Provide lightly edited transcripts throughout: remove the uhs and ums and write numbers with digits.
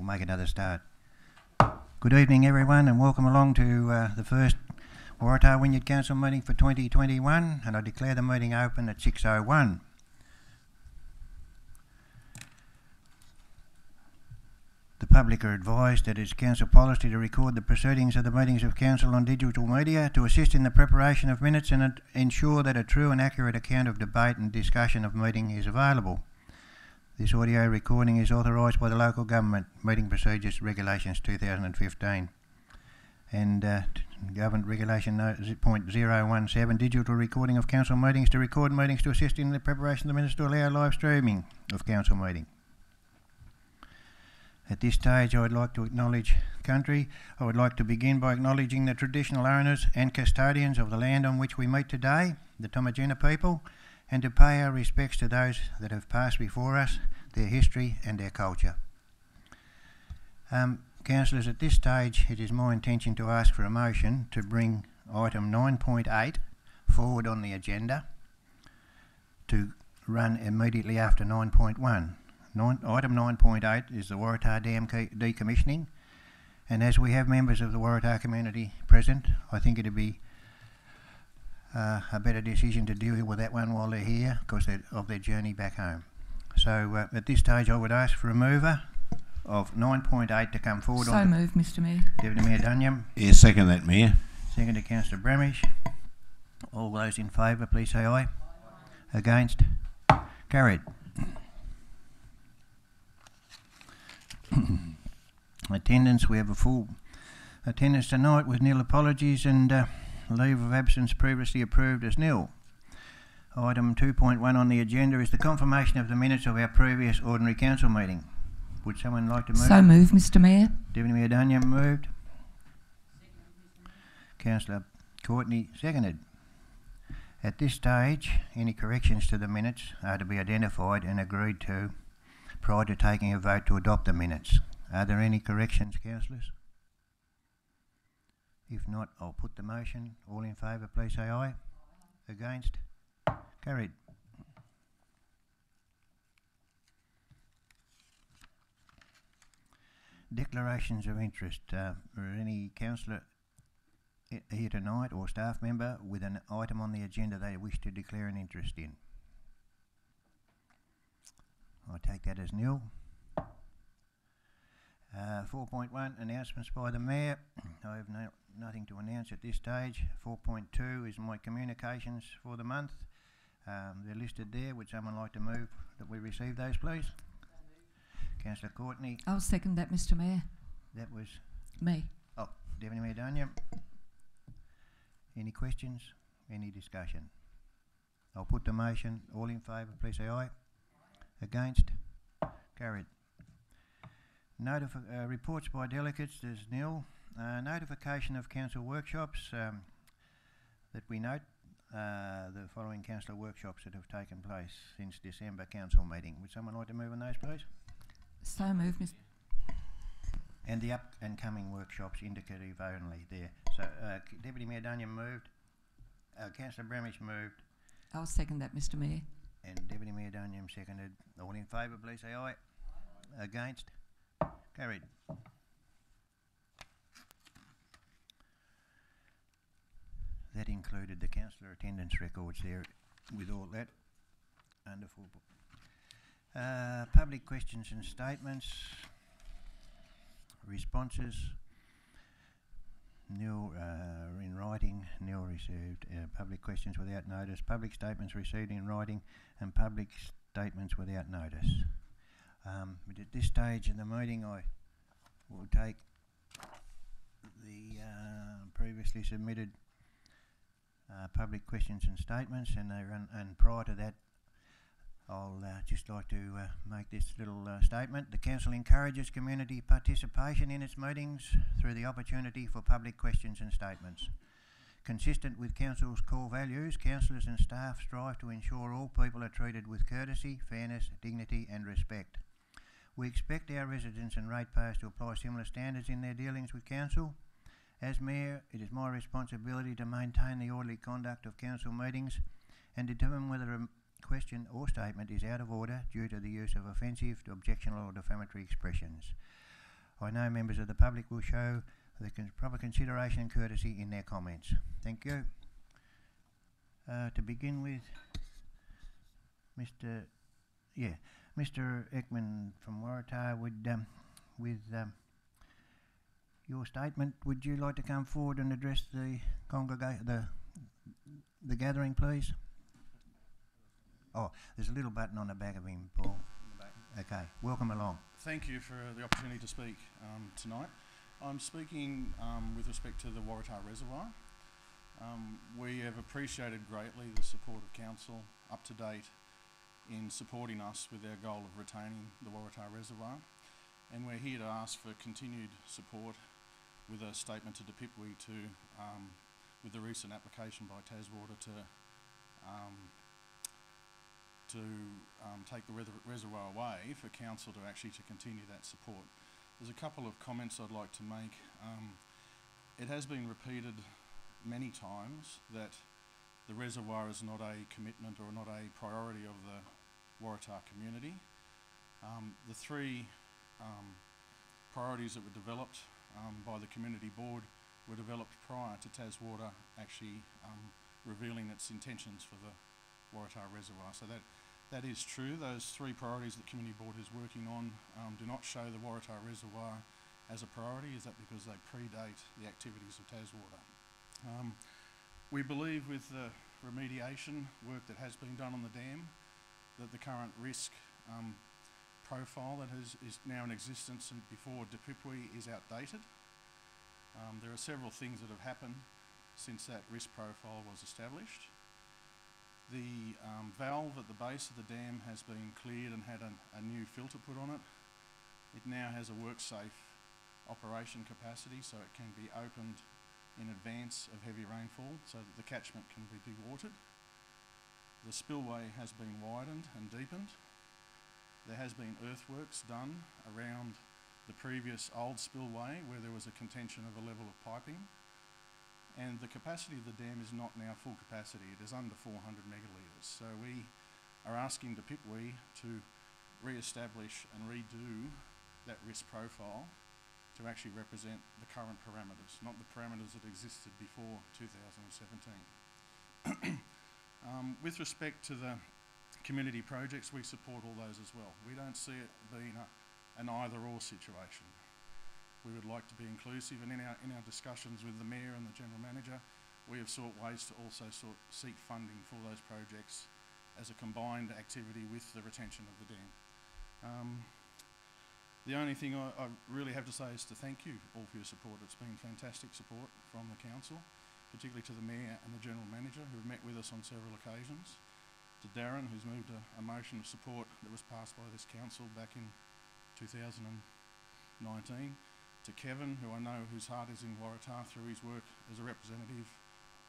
We'll make another start. Good evening everyone, and welcome along to the first Waratah Wynyard Council meeting for 2021, and I declare the meeting open at 6:01. The public are advised that it's council policy to record the proceedings of the meetings of council on digital media to assist in the preparation of minutes and ensure that a true and accurate account of debate and discussion of meeting is available. This audio recording is authorised by the Local Government Meeting Procedures Regulations 2015 and Government Regulation .017, digital recording of council meetings to record meetings to assist in the preparation of the minutes to allow live streaming of council meeting. At this stage, I would like to acknowledge country. I would like to begin by acknowledging the traditional owners and custodians of the land on which we meet today, the Tomagina people, and to pay our respects to those that have passed before us, their history and their culture. Councillors, at this stage it is my intention to ask for a motion to bring item 9.8 forward on the agenda to run immediately after 9.1. Item 9.8 is the Waratah Dam decommissioning, and as we have members of the Waratah community present, I think it'd be a better decision to deal with that one while they're here because of their journey back home. So at this stage I would ask for a mover of 9.8 to come forward. So moved, Mr Mayor. Deputy Mayor Dunyam. Yeah, second that, Mayor. Second to Councillor Bramish. All those in favour please say aye. Against? Carried. Attendance, we have a full attendance tonight with nil apologies and leave of absence previously approved as nil. Item 2.1 on the agenda is the confirmation of the minutes of our previous ordinary council meeting. Would someone like to move? So moved, Mr Mayor. Deputy Mayor Dunyam moved. Councillor Courtney seconded. At this stage, any corrections to the minutes are to be identified and agreed to prior to taking a vote to adopt the minutes. Are there any corrections, councillors? If not, I'll put the motion. All in favour, please say aye. Against? Carried. Declarations of interest. Are any councillor here tonight or staff member with an item on the agenda they wish to declare an interest in? I take that as nil. 4.1, announcements by the Mayor. I have nothing to announce at this stage. 4.2 is my communications for the month. They're listed there. Would someone like to move that we receive those, please? Councillor Courtney. I'll second that, Mr Mayor. That was? Me. Oh, Deputy Mayor Dunyam. Any questions? Any discussion? I'll put the motion. All in favour, please say aye. Against? Carried. Reports by delegates, there's nil. Notification of council workshops, that we note the following council workshops that have taken place since December council meeting. Would someone like to move on those, please? So moved, Mr. And the up and coming workshops indicative only there. So Deputy Mayor Dunyam moved, Councillor Bramish moved. I'll second that, Mr Mayor. And Deputy Mayor Dunyam seconded. All in favour, please say aye. Against? Carried. That included the councillor attendance records there with all that. Wonderful. Public questions and statements. Responses. Nil in writing, nil received. Public questions without notice, public statements received in writing and public statements without notice. But at this stage in the meeting I will take the previously submitted public questions and statements, and prior to that I'll just like to make this little statement. The Council encourages community participation in its meetings through the opportunity for public questions and statements. Consistent with Council's core values, councillors and staff strive to ensure all people are treated with courtesy, fairness, dignity and respect. We expect our residents and ratepayers to apply similar standards in their dealings with Council. As Mayor, it is my responsibility to maintain the orderly conduct of Council meetings and determine whether a question or statement is out of order due to the use of offensive, objectionable or defamatory expressions. I know members of the public will show the proper consideration and courtesy in their comments. Thank you. To begin with, Mr. Ekman from Waratah, with your statement, would you like to come forward and address the the gathering, please? Oh, there's a little button on the back of him, Paul. Okay, welcome along. Thank you for the opportunity to speak tonight. I'm speaking with respect to the Waratah Reservoir. We have appreciated greatly the support of Council up to date in supporting us with our goal of retaining the Waratah Reservoir, and we're here to ask for continued support with a statement to Dipipwe with the recent application by Taswater to take the reservoir away, for Council to continue that support. There's a couple of comments I'd like to make. It has been repeated many times that the reservoir is not a commitment or not a priority of the Waratah community. The three priorities that were developed by the community board were developed prior to Taswater revealing its intentions for the Waratah Reservoir. So that is true. Those three priorities that the community board is working on do not show the Waratah Reservoir as a priority. Is that because they predate the activities of Taswater? We believe with the remediation work that has been done on the dam that the current risk profile that is now in existence and before Dipipwe is outdated. There are several things that have happened since that risk profile was established. The valve at the base of the dam has been cleared and had a new filter put on it. It now has a work-safe operation capacity, so it can be opened in advance of heavy rainfall so that the catchment can be dewatered. The spillway has been widened and deepened. There has been earthworks done around the previous old spillway where there was a contention of a level of piping, and the capacity of the dam is not now full capacity. It is under 400 megalitres. So we are asking Dipipwe to re-establish and redo that risk profile to actually represent the current parameters, not the parameters that existed before 2017. With respect to the community projects, we support all those as well. We don't see it being an either-or situation. We would like to be inclusive, and in our discussions with the Mayor and the General Manager, we have sought ways to also seek funding for those projects as a combined activity with the retention of the dam. The only thing I really have to say is to thank you all for your support. It's been fantastic support from the Council, particularly to the Mayor and the General Manager, who have met with us on several occasions, to Darren, who's moved a motion of support that was passed by this Council back in 2019, to Kevin, who I know whose heart is in Waratah through his work as a representative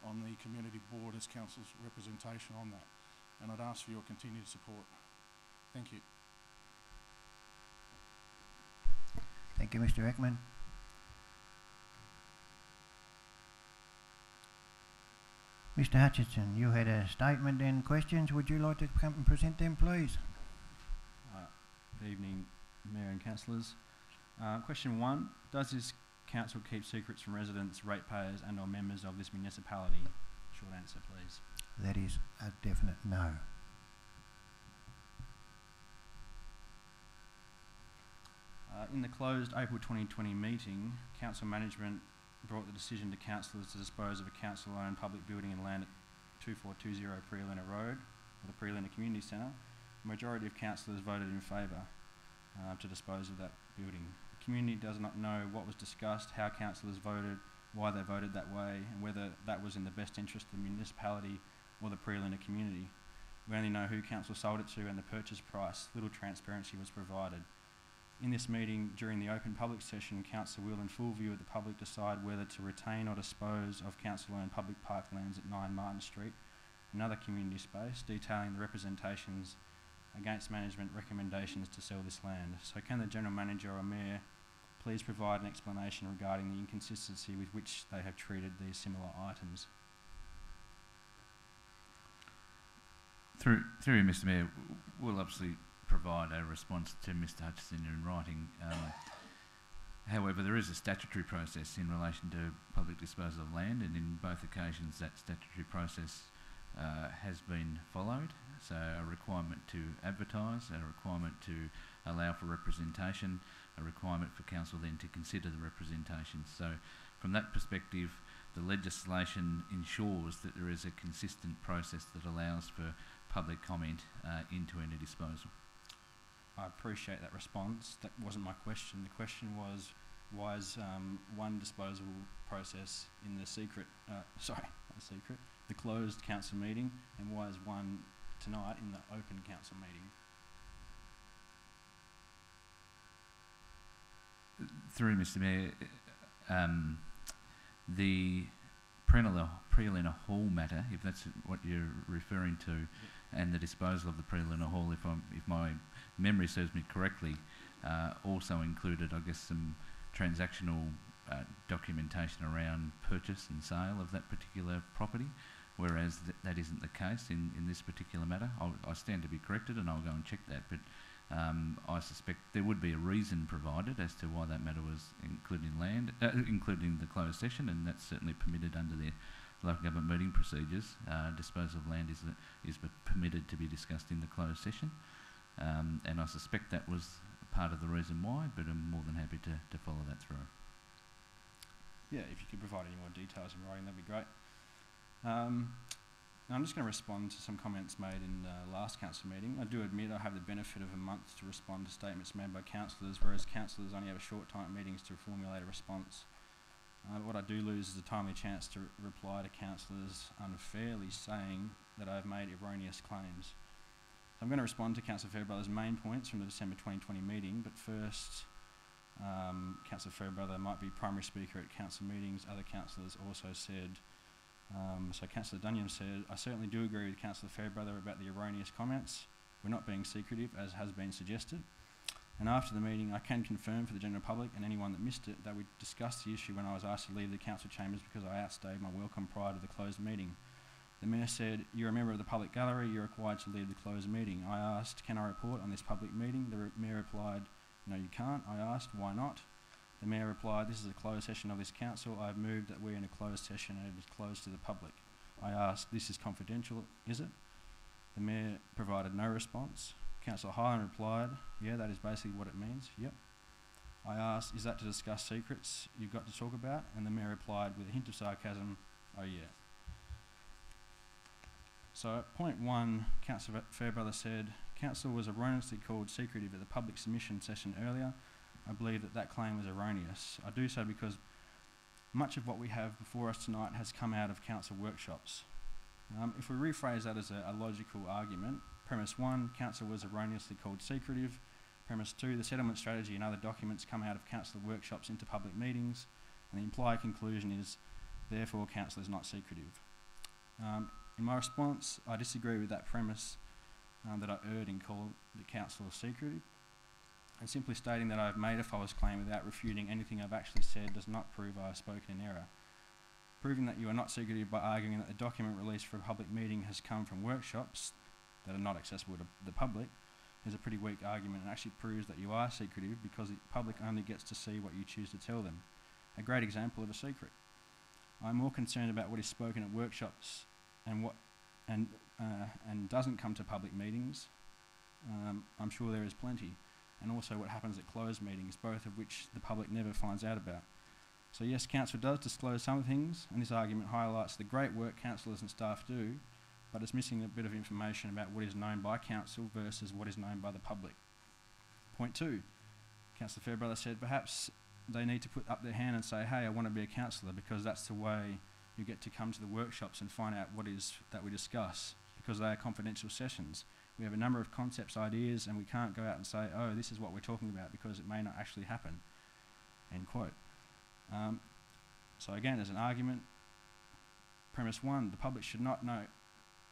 on the Community Board as Council's representation on that. And I'd ask for your continued support. Thank you. Thank you, Mr. Ekman. Mr. Hutchinson, you had a statement and questions. Would you like to come and present them, please? Good evening, Mayor and Councillors. Question 1, does this council keep secrets from residents, ratepayers and or members of this municipality? Short answer, please. That is a definite no. In the closed April 2020 meeting, council management brought the decision to councillors to dispose of a council-owned public building and land at 2420 Pre-Lena Road, or the Pre-Lena Community Centre. The majority of councillors voted in favour to dispose of that building. The community does not know what was discussed, how councillors voted, why they voted that way, and whether that was in the best interest of the municipality or the Pre-Lena community. We only know who council sold it to and the purchase price. Little transparency was provided. In this meeting, during the open public session, council will in full view of the public decide whether to retain or dispose of council-owned public parklands at 9 Martin Street, another community space, detailing the representations against management recommendations to sell this land. So can the General Manager or Mayor please provide an explanation regarding the inconsistency with which they have treated these similar items? Through you, Mr. Mayor, we'll obviously provide a response to Mr. Hutchinson in writing. However, there is a statutory process in relation to public disposal of land, and in both occasions that statutory process has been followed. So a requirement to advertise, a requirement to allow for representation, a requirement for council then to consider the representation. So from that perspective, the legislation ensures that there is a consistent process that allows for public comment into any disposal. I appreciate that response. That wasn't my question. The question was, why is one disposal process in the the closed council meeting, and why is one tonight in the open council meeting? Through Mr Mayor, the Pre-Lena Hall matter, if that's what you're referring to, and the disposal of the Pre-Lena Hall, if my memory serves me correctly, also included, I guess, some transactional documentation around purchase and sale of that particular property, whereas that isn't the case in this particular matter. I stand to be corrected, and I'll go and check that, but I suspect there would be a reason provided as to why that matter was included in the closed session, and that's certainly permitted under the local government meeting procedures. Disposal of land is permitted to be discussed in the closed session, and I suspect that was part of the reason why, but I'm more than happy to follow that through. Yeah, if you could provide any more details in writing, that'd be great. Now I'm just going to respond to some comments made in the last council meeting. I do admit I have the benefit of a month to respond to statements made by councillors, whereas councillors only have a short time at meetings to formulate a response. What I do lose is a timely chance to reply to councillors unfairly saying that I have made erroneous claims. I'm going to respond to Councillor Fairbrother's main points from the December 2020 meeting, but first, Councillor Fairbrother might be primary speaker at council meetings. Other councillors also said, so Councillor Dunyan said, I certainly do agree with Councillor Fairbrother about the erroneous comments. We're not being secretive, as has been suggested. And after the meeting, I can confirm for the general public and anyone that missed it that we discussed the issue when I was asked to leave the council chambers because I outstayed my welcome prior to the closed meeting. The Mayor said, you're a member of the public gallery, you're required to leave the closed meeting. I asked, can I report on this public meeting? The Mayor replied, no you can't. I asked, why not? The Mayor replied, this is a closed session of this council. I have moved that we're in a closed session and it is closed to the public. I asked, this is confidential, is it? The Mayor provided no response. Councillor Hyland replied, yeah, that is basically what it means, yep. I asked, is that to discuss secrets you've got to talk about? And the Mayor replied with a hint of sarcasm, oh yeah. So at point 1, Councillor Fairbrother said, Council was erroneously called secretive at the public submission session earlier. I believe that claim was erroneous. I do so because much of what we have before us tonight has come out of council workshops. If we rephrase that as a logical argument, premise 1, council was erroneously called secretive. Premise 2, the settlement strategy and other documents come out of council workshops into public meetings, and the implied conclusion is, therefore, council is not secretive. In my response, I disagree with that premise that I erred in calling the council secretive, and simply stating that I have made a false claim without refuting anything I've actually said does not prove I have spoken in error. Proving that you are not secretive by arguing that the document released for a public meeting has come from workshops that are not accessible to the public is a pretty weak argument, and actually proves that you are secretive because the public only gets to see what you choose to tell them. A great example of a secret. I'm more concerned about what is spoken at workshops and doesn't come to public meetings. I'm sure there is plenty, and also what happens at closed meetings, both of which the public never finds out about. So yes, council does disclose some things, and this argument highlights the great work councillors and staff do, but it's missing a bit of information about what is known by council versus what is known by the public. Point 2, Councillor Fairbrother said perhaps they need to put up their hand and say, hey, I want to be a councillor, because that's the way you get to come to the workshops and find out what is that we discuss, because they are confidential sessions. We have a number of concepts, ideas, and we can't go out and say, oh, this is what we're talking about, because it may not actually happen, end quote. So again, as an argument, premise 1, the public should not know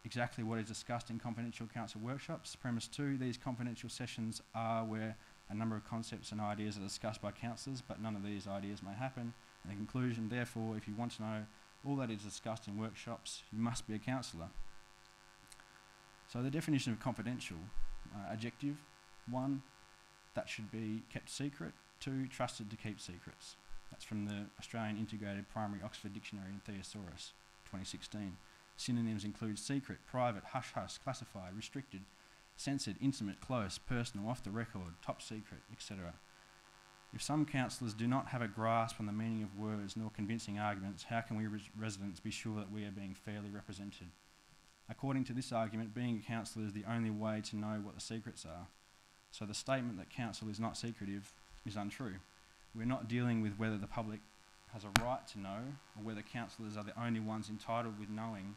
exactly what is discussed in confidential council workshops. Premise 2, these confidential sessions are where a number of concepts and ideas are discussed by councillors, but none of these ideas may happen. In conclusion, therefore, if you want to know all that is discussed in workshops, you must be a councillor. So the definition of confidential, adjective 1, that should be kept secret. 2, trusted to keep secrets. That's from the Australian Integrated Primary Oxford Dictionary and Thesaurus, 2016. Synonyms include secret, private, hush-hush, classified, restricted, censored, intimate, close, personal, off the record, top secret, etc. If some councillors do not have a grasp on the meaning of words nor convincing arguments, how can we residents be sure that we are being fairly represented? According to this argument, being a councillor is the only way to know what the secrets are. So the statement that council is not secretive is untrue. We're not dealing with whether the public has a right to know or whether councillors are the only ones entitled with knowing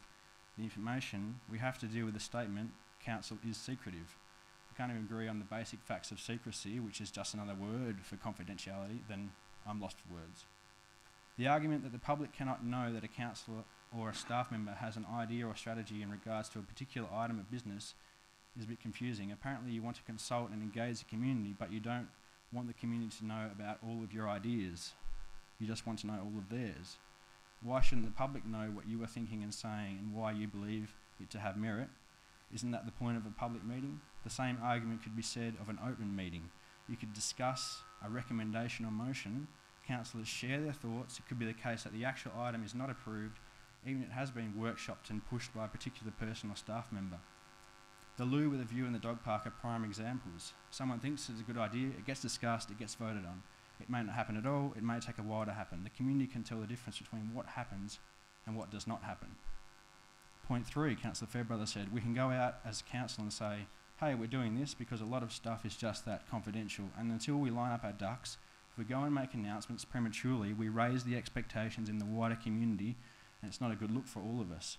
the information. We have to deal with the statement, council is secretive. If we can't even agree on the basic facts of secrecy, which is just another word for confidentiality, then I'm lost for words. The argument that the public cannot know that a councillor or a staff member has an idea or strategy in regards to a particular item of business is a bit confusing. Apparently you want to consult and engage the community, but you don't want the community to know about all of your ideas. You just want to know all of theirs. Why shouldn't the public know what you are thinking and saying and why you believe it to have merit? Isn't that the point of a public meeting? The same argument could be said of an open meeting. You could discuss a recommendation or motion. Councillors share their thoughts. It could be the case that the actual item is not approved, even if it has been workshopped and pushed by a particular person or staff member. The loo with a view and the dog park are prime examples. Someone thinks it's a good idea, it gets discussed, it gets voted on. It may not happen at all, it may take a while to happen. The community can tell the difference between what happens and what does not happen. Point 3, Councillor Fairbrother said, we can go out as council and say, hey, we're doing this because a lot of stuff is just that, confidential, and until we line up our ducks, if we go and make announcements prematurely, we raise the expectations in the wider community, and it's not a good look for all of us.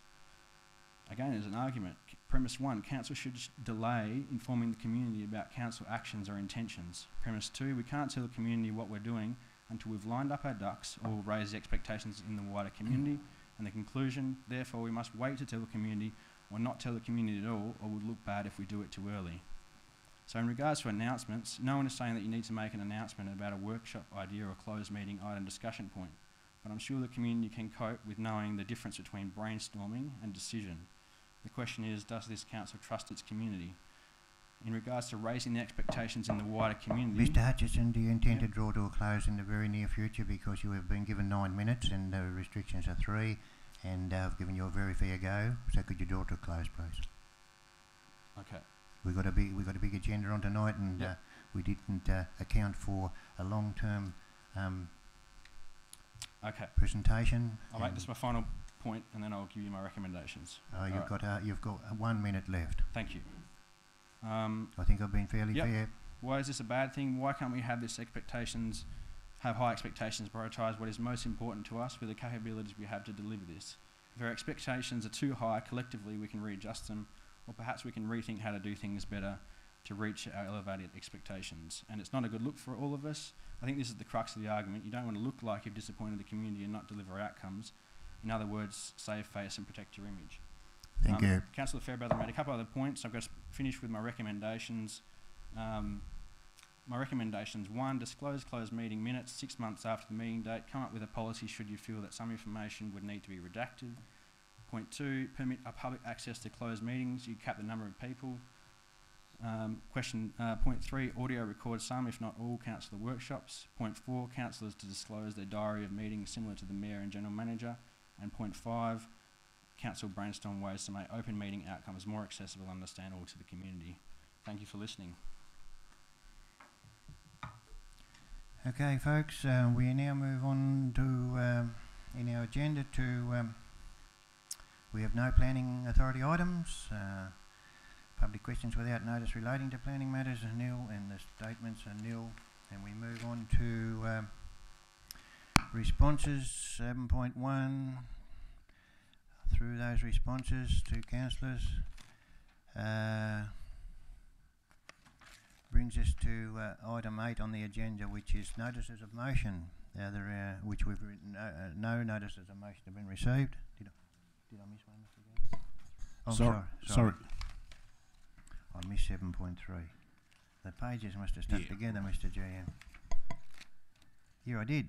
Again, there's an argument. Premise 1, council should delay informing the community about council actions or intentions. Premise 2, we can't tell the community what we're doing until we've lined up our ducks or raised the expectations in the wider community. And the conclusion, therefore, we must wait to tell the community or not tell the community at all, or would look bad if we do it too early. So in regards to announcements, no one is saying that you need to make an announcement about a workshop idea or a closed meeting item discussion point. But I'm sure the community can cope with knowing the difference between brainstorming and decision. The question is, does this council trust its community? In regards to raising the expectations in the wider community... Mr Hutchison, do you intend to draw to a close in the very near future, because you have been given 9 minutes and the restrictions are 3, and I've given you a very fair go, so could you draw to a close, please? Okay. We've got a big agenda on tonight, and we didn't account for a long-term presentation. I'll make this my final point and then I'll give you my recommendations. You've got 1 minute left. Thank you. I think I've been fairly fair. Why is this a bad thing? Why can't we have have high expectations, prioritise what is most important to us with the capabilities we have to deliver this? If our expectations are too high, collectively we can readjust them, or perhaps we can rethink how to do things better to reach our elevated expectations. And it's not a good look for all of us. I think this is the crux of the argument. You don't want to look like you've disappointed the community and not deliver outcomes. In other words, save face and protect your image. Thank you. Councillor Fairbrother made a couple other points. I've got to finish with my recommendations. My recommendations: 1, disclose closed meeting minutes 6 months after the meeting date. Come up with a policy should you feel that some information would need to be redacted. Point 2, permit public access to closed meetings. You cap the number of people. Point 3, audio record some, if not all, councillor workshops. Point 4, councillors to disclose their diary of meetings similar to the Mayor and General Manager. And point 5, council brainstorm ways to make open meeting outcomes more accessible and understandable to the community. Thank you for listening. Okay, folks, we now move on to, in our agenda, to, we have no planning authority items. Public questions without notice relating to planning matters are nil, and the statements are nil. And we move on to responses, 7.1. Through those responses to councillors, brings us to item 8 on the agenda, which is notices of motion, which we've written. No notices of motion have been received. Did I miss one, Mr. Gates? Oh, sorry. I missed 7.3. The pages must have stuck together, Mr. GM. Here I did.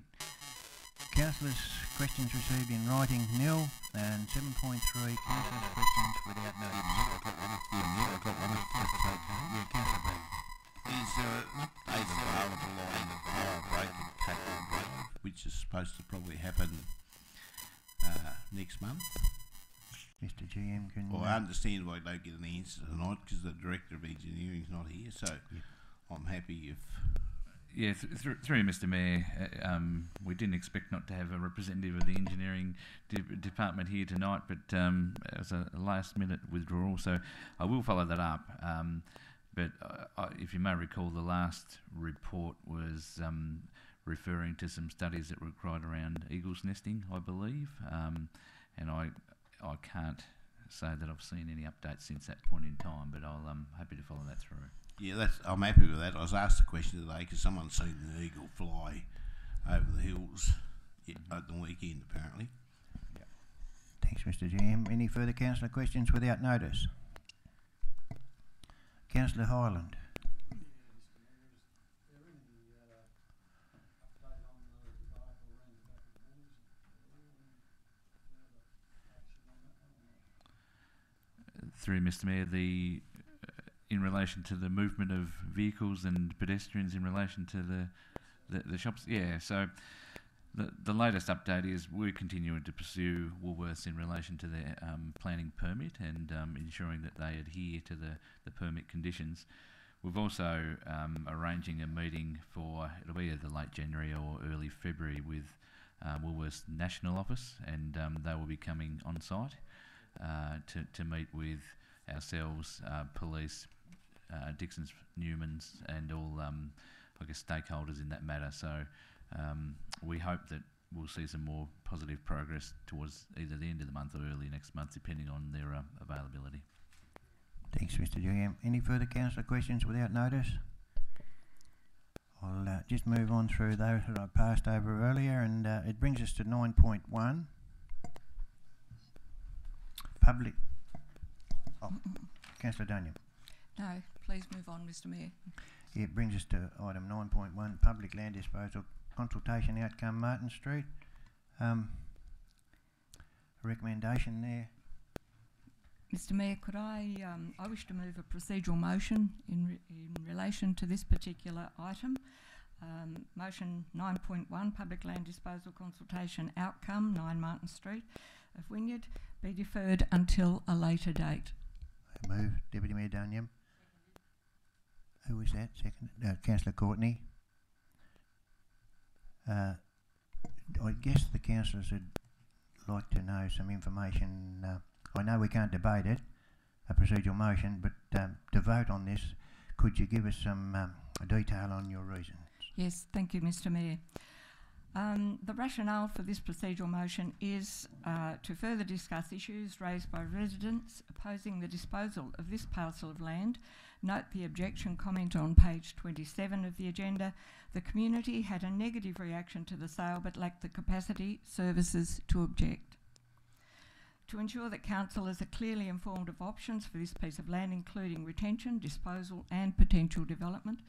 Councillors' questions received in writing, nil, and 7.3, councillors' questions without notice. I've got one. Yeah, Councillor B. Is there an update available on the Waratah Wynyard, which is supposed to probably happen next month? Mr. GM can... Well, I understand why I don't get an answer tonight because the Director of Engineering is not here, so I'm happy if... Yeah, through Mr. Mayor, we didn't expect not to have a representative of the engineering department here tonight, but it was a last-minute withdrawal, so I will follow that up. But if you may recall, the last report was referring to some studies that were required around eagles nesting, I believe, and I can't say that I've seen any updates since that point in time, but I'm happy to follow that through. Yeah, I'm happy with that. I was asked the question today because someone's seen an eagle fly over the hills at the weekend, apparently. Thanks, Mr. GM. Any further councillor questions without notice? Councillor Highland. Through Mr. Mayor, in relation to the movement of vehicles and pedestrians in relation to the shops, so the latest update is we're continuing to pursue Woolworths in relation to their planning permit and ensuring that they adhere to the permit conditions. We've also arranging a meeting for, it'll be either late January or early February with Woolworths National Office, and they will be coming on site to meet with ourselves, police, Dixon's, Newman's, and all, I guess, stakeholders in that matter. So we hope that we'll see some more positive progress towards either the end of the month or early next month, depending on their availability. Thanks, Mr. GM. Any further councillor questions without notice? I'll just move on through those that I passed over earlier, and it brings us to 9.1. Public... Oh, Councillor Duniam. No, please move on, Mr. Mayor. Yeah, it brings us to item 9.1, public land disposal consultation outcome, Martin Street. Recommendation there. Mr. Mayor, could I wish to move a procedural motion in relation to this particular item. Motion 9.1, public land disposal consultation outcome, 9 Martin Street of Wynyard, be deferred until a later date. Move, Deputy Mayor Duniam. Who was that? Second, Councillor Courtney. I guess the councillors would like to know some information. I know we can't debate it, a procedural motion, but to vote on this, could you give us some detail on your reasons? Yes, thank you, Mr. Mayor. The rationale for this procedural motion is to further discuss issues raised by residents opposing the disposal of this parcel of land. Note the objection comment on page 27 of the agenda. The community had a negative reaction to the sale but lacked the capacity, services to object. To ensure that councillors are clearly informed of options for this piece of land, including retention, disposal and potential development.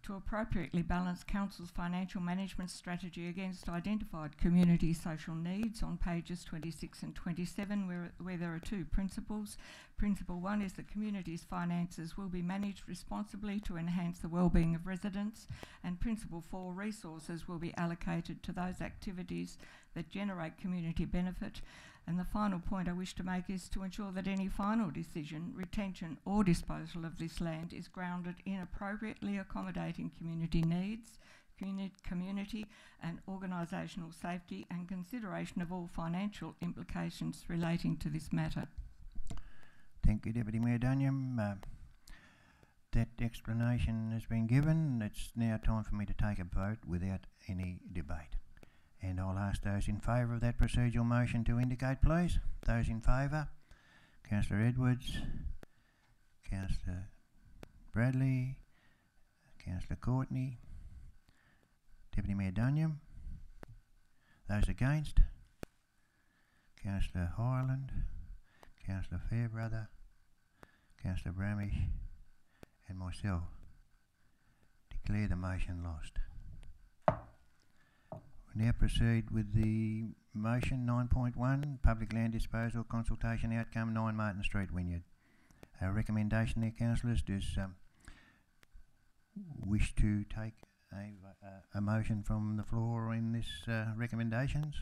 To appropriately balance council's financial management strategy against identified community social needs on pages 26 and 27, where there are two principles. Principle 1 is that community's finances will be managed responsibly to enhance the wellbeing of residents, and Principle 4, resources will be allocated to those activities that generate community benefit. And the final point I wish to make is to ensure that any final decision, retention or disposal of this land is grounded in appropriately accommodating community needs, community and organisational safety, and consideration of all financial implications relating to this matter. Thank you, Deputy Mayor Duniam. That explanation has been given. It's now time for me to take a vote without any debate. And I'll ask those in favour of that procedural motion to indicate, please. Those in favour? Councillor Edwards, Councillor Bradley, Councillor Courtney, Deputy Mayor Duniam. Those against? Councillor Highland, Councillor Fairbrother, Councillor Bramish and myself. Declare the motion lost. Now proceed with the motion 9.1, public land disposal consultation outcome, 9 Martin Street, Wynyard. Our recommendation there, councillors, does wish to take a motion from the floor in this recommendations?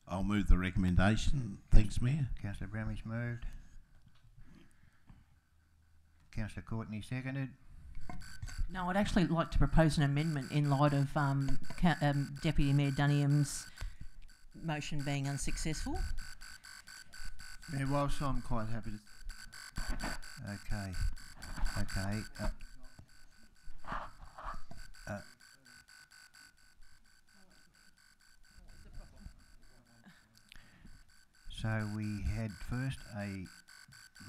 I'll move the recommendation. Thanks, Mayor. Councillor Bramage moved. Councillor Courtney seconded. No, I'd actually like to propose an amendment in light of Deputy Mayor Dunningham's motion being unsuccessful. Mayor, whilst I'm quite happy to... Okay. So we had first a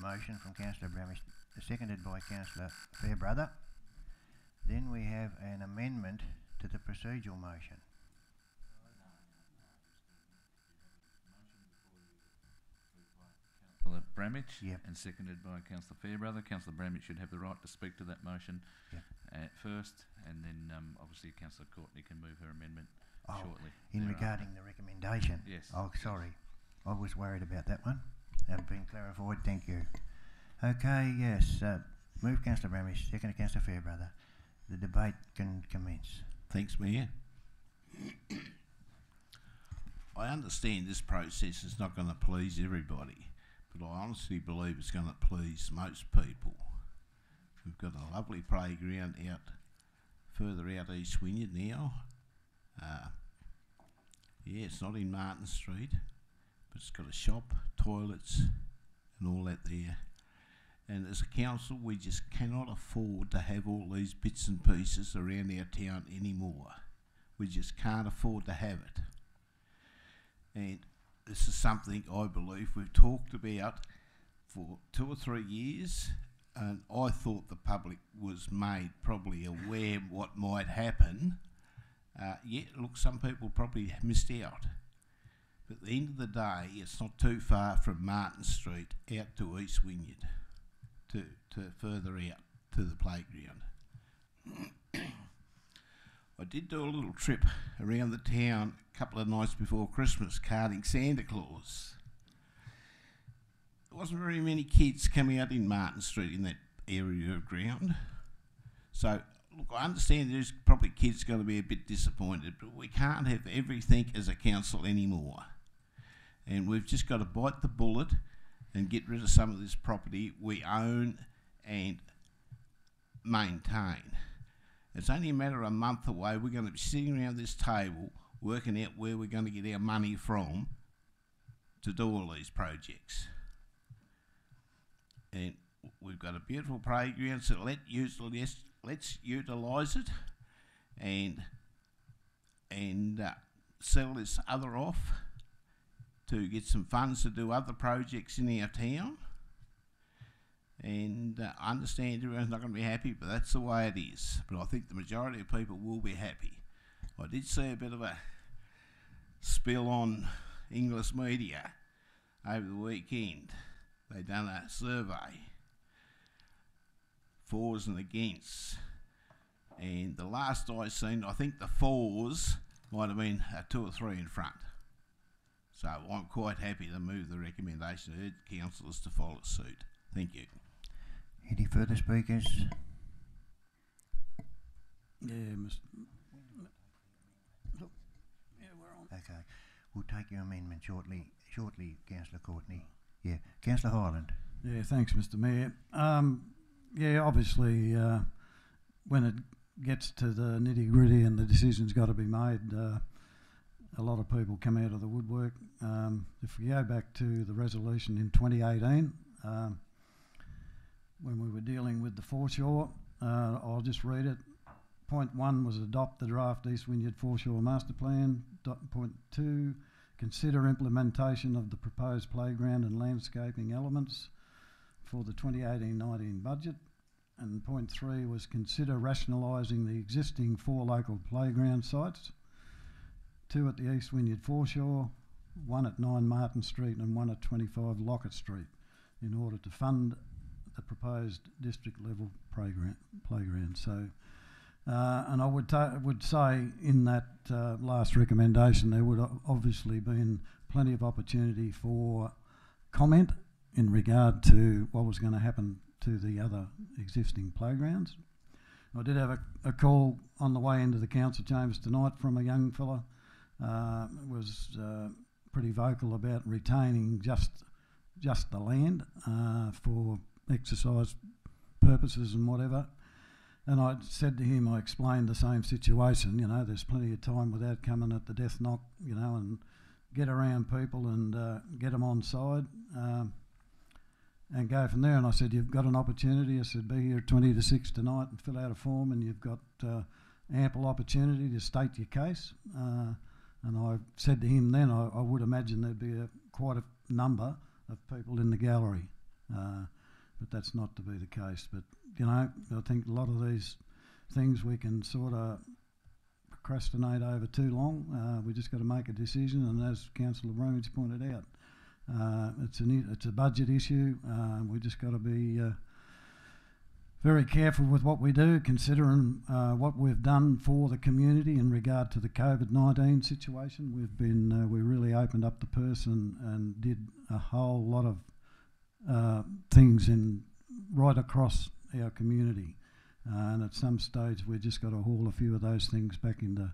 motion from Councillor Bramage, seconded by Councillor Fairbrother. Then we have an amendment to the procedural motion. Councillor Bramage, Yep. and seconded by Councillor Fairbrother. Councillor Bramage should have the right to speak to that motion at first, and then obviously Councillor Courtney can move her amendment shortly. In thereafter. regarding the recommendation? Yes. Oh, sorry. I was worried about that one. That's been clarified, thank you. Okay, yes, move Councillor Bramage, second Councillor Fairbrother. The debate can commence. Thanks, Mayor. I understand this process is not going to please everybody, but I honestly believe it's going to please most people. We've got a lovely playground further out East Wynyard now. Yeah, it's not in Martin Street, but it's got a shop, toilets and all that there. And as a council, we just cannot afford to have all these bits and pieces around our town anymore. We just can't afford to have it. And this is something I believe we've talked about for 2 or 3 years, and I thought the public was made probably aware of what might happen. Yeah, look, some people probably missed out. But at the end of the day, it's not too far from Martin Street out to East Wynyard, to further out to the playground. I did do a little trip around the town a couple of nights before Christmas carting Santa Claus. There wasn't very many kids coming out in Martin Street in that area of ground. So, look, I understand there's probably kids going to be a bit disappointed, but we can't have everything as a council anymore. And we've just got to bite the bullet and get rid of some of this property we own and maintain. It's only a matter of a month away. We're going to be sitting around this table working out where we're going to get our money from to do all these projects. And we've got a beautiful playground, so let's utilise it and sell this other off to get some funds to do other projects in our town. And I understand everyone's not going to be happy, but that's the way it is. But I think the majority of people will be happy. I did see a bit of a spill on English media over the weekend. They done a survey, fors and against. And the last I seen, I think the fors might have been 2 or 3 in front. So I'm quite happy to move the recommendation to urge councillors to follow suit. Thank you. Any further speakers? Yeah, Okay, we'll take your amendment shortly, Councillor Courtney. Yeah, Councillor Hyland. Yeah, thanks, Mr. Mayor. Yeah, obviously, when it gets to the nitty-gritty and the decision's got to be made, a lot of people come out of the woodwork. If we go back to the resolution in 2018, when we were dealing with the foreshore, I'll just read it. Point 1 was adopt the draft East Wynyard Foreshore Master Plan. Point 2, consider implementation of the proposed playground and landscaping elements for the 2018-19 budget. And point 3 was consider rationalising the existing 4 local playground sites, 2 at the East Wynyard Foreshore, 1 at 9 Martin Street and 1 at 25 Lockett Street, in order to fund the proposed district level playground. So, and I would say in that last recommendation there would obviously been plenty of opportunity for comment in regard to what was going to happen to the other existing playgrounds. I did have a call on the way into the council chambers tonight from a young fella. Was pretty vocal about retaining just the land for exercise purposes and whatever. And I said to him, I explained the same situation, you know, there's plenty of time without coming at the death knock, you know, and get around people and get them on side and go from there. And I said, you've got an opportunity. I said, be here at 20 to 6 tonight and fill out a form, and you've got ample opportunity to state your case. And I said to him then, I would imagine there'd be quite a number of people in the gallery, but that's not to be the case. But, you know, I think a lot of these things we can sort of procrastinate over too long. We just got to make a decision, and as Councillor Bromwich pointed out, it's a budget issue. We just got to be very careful with what we do, considering what we've done for the community in regard to the COVID-19 situation. We've been we really opened up the purse and did a whole lot of things right across our community. And at some stage we just got to haul a few of those things back into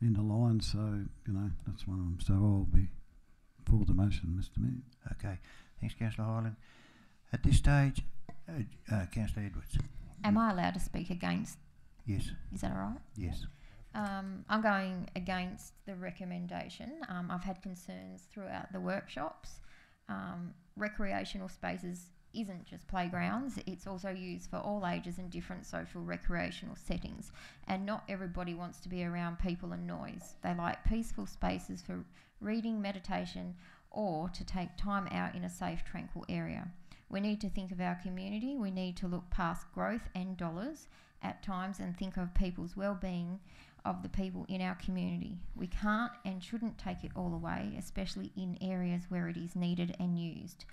line. So, you know, that's one of them. So I'll be for the motion, Mr. Mayor. Okay, thanks, Councillor Hyland. At this stage, Councillor Edwards. Am I allowed to speak against? Yes. Is that all right? Yes. I'm going against the recommendation. I've had concerns throughout the workshops. Recreational spaces isn't just playgrounds, it's also used for all ages and different social recreational settings. And not everybody wants to be around people and noise. They like peaceful spaces for reading, meditation, or to take time out in a safe, tranquil area. We need to think of our community. We need to look past growth and dollars at times and think of people's well-being, of the people in our community. We can't and shouldn't take it all away, especially in areas where it is needed and used.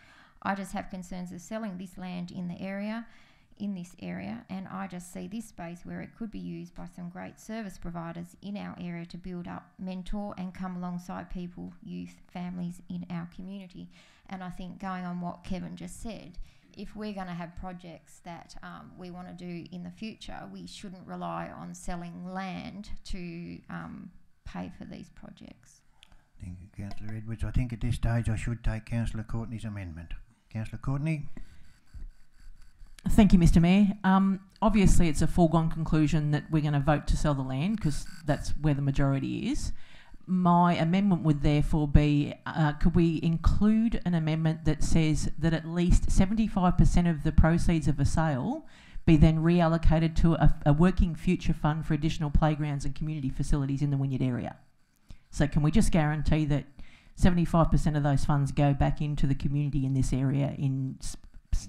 I just have concerns of selling this land in this area, and I just see this space where it could be used by some great service providers in our area to build up, mentor and come alongside people, youth, families in our community. And I think, going on what Kevin just said, if we're going to have projects that we want to do in the future, we shouldn't rely on selling land to pay for these projects. Thank you, Councillor Edwards. I think at this stage I should take Councillor Courtney's amendment. Councillor Courtney. Thank you, Mr. Mayor. Obviously, it's a foregone conclusion that we're going to vote to sell the land because that's where the majority is. My amendment would therefore be, could we include an amendment that says that at least 75% of the proceeds of a sale be then reallocated to a working future fund for additional playgrounds and community facilities in the Wynyard area? So can we just guarantee that 75% of those funds go back into the community in this area in,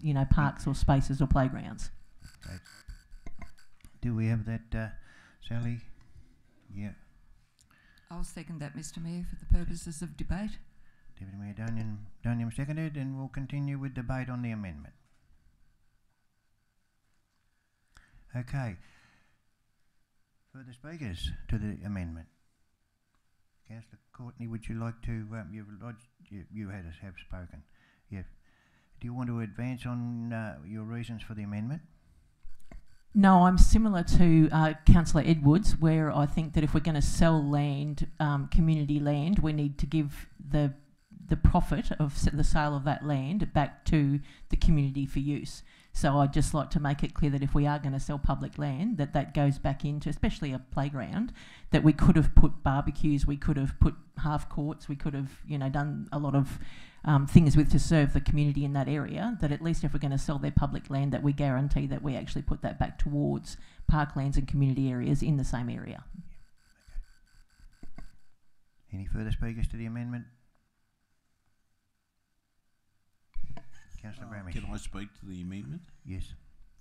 you know, parks or spaces or playgrounds? Great. Do we have that, Sally? Yeah. I'll second that, Mr. Mayor, for the purposes of debate. Deputy Mayor Doniam seconded, and we'll continue with debate on the amendment. Okay. Further speakers to the amendment? Councillor Courtney, would you like to, you have spoken. Yeah. Do you want to advance on your reasons for the amendment? No, I'm similar to Councillor Edwards, where I think that if we're going to sell land, community land, we need to give the profit of the sale of that land back to the community for use. So I'd just like to make it clear that if we are going to sell public land, that goes back into, especially a playground, that we could have put barbecues, we could have put half courts, we could have, you know, done a lot of things with to serve the community in that area, that at least if we're going to sell their public land, that we guarantee that we actually put that back towards parklands and community areas in the same area. Any further speakers to the amendment? Councillor Bramish. Can I speak to the amendment? Yes.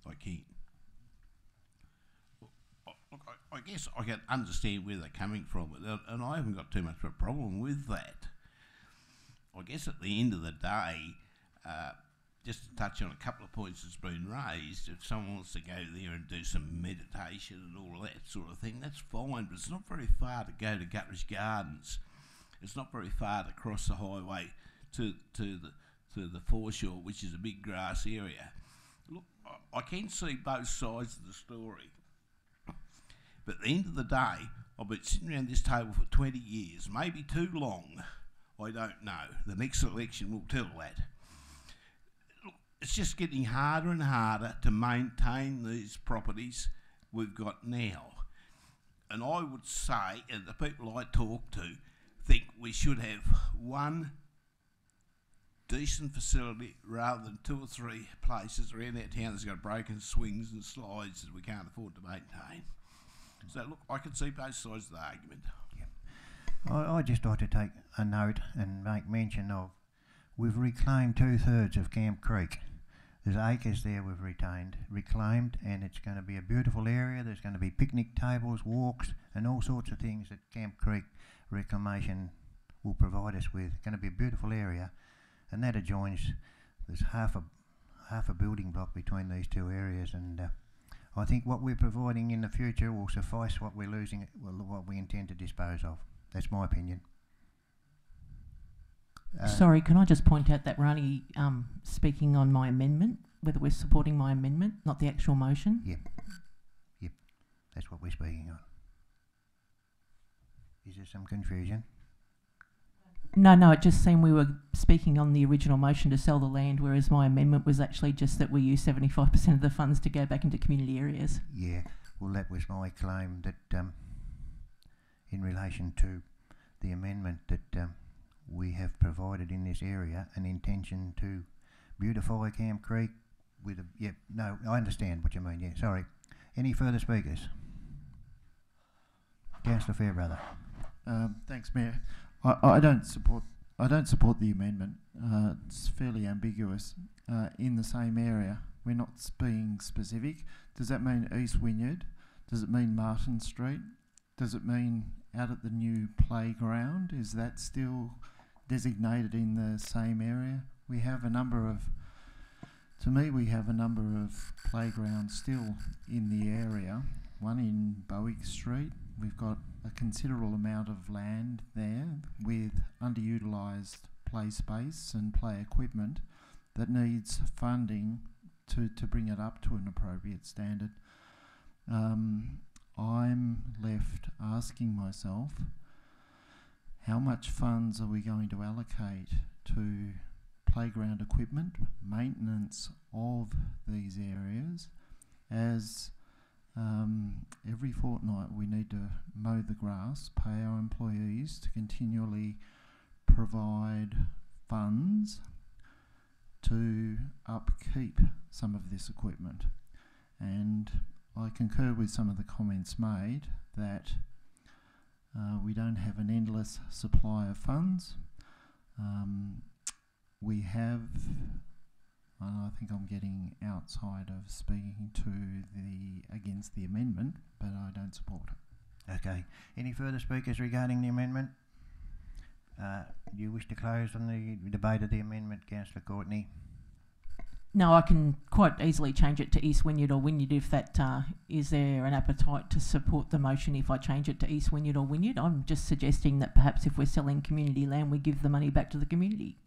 I can. Look, I guess I can understand where they're coming from, and I haven't got too much of a problem with that. I guess at the end of the day, just to touch on a couple of points that's been raised, if someone wants to go there and do some meditation and all that sort of thing, that's fine, but it's not very far to go to Guttridge Gardens. It's not very far to cross the highway to to the foreshore, which is a big grass area. Look, I can see both sides of the story. But at the end of the day, I've been sitting around this table for 20 years, maybe too long. I don't know. The next election will tell that. Look, it's just getting harder and harder to maintain these properties we've got now. And I would say, and the people I talk to think we should have one decent facility rather than 2 or 3 places around our town that's got broken swings and slides that we can't afford to maintain. So look, I can see both sides of the argument. I'd just like to take a note and make mention of, we've reclaimed 2/3 of Camp Creek. There's acres there we've reclaimed, and it's going to be a beautiful area. There's going to be picnic tables, walks, and all sorts of things that Camp Creek Reclamation will provide us with. It's going to be a beautiful area, and that adjoins, there's half a building block between these two areas, and I think what we're providing in the future will suffice what we're losing, what we intend to dispose of. That's my opinion. Sorry, can I just point out that we're only speaking on my amendment, whether we're supporting my amendment, not the actual motion? Yep. That's what we're speaking on. Is there some confusion? No, it just seemed we were speaking on the original motion to sell the land, whereas my amendment was actually just that we use 75% of the funds to go back into community areas. Yeah, well, that was my claim, that in relation to the amendment, that we have provided in this area an intention to beautify Camp Creek with a... Yep, no, I understand what you mean, yeah, sorry. Any further speakers? Councillor Fairbrother. Thanks, Mayor. I don't support the amendment. It's fairly ambiguous. In the same area, we're not being specific. Does that mean East Wynyard? Does it mean Martin Street? Does it mean out at the new playground? Is that still designated in the same area? We have a number of playgrounds still in the area. One in Bowick Street. We've got a considerable amount of land there with underutilised play space and play equipment that needs funding to bring it up to an appropriate standard. I'm left asking myself, how much funds are we going to allocate to playground equipment, maintenance of these areas, as every fortnight we need to mow the grass, pay our employees to continually provide funds to upkeep some of this equipment. And I concur with some of the comments made that we don't have an endless supply of funds. We have, and I think I'm getting outside of speaking to against the amendment, but I don't support it. Okay. Any further speakers regarding the amendment? Do you wish to close on the debate of the amendment, Councillor Courtney? No, I can quite easily change it to East Wynyard or Wynyard if that, is there an appetite to support the motion if I change it to East Wynyard or Wynyard? I'm just suggesting that perhaps if we're selling community land, we give the money back to the community.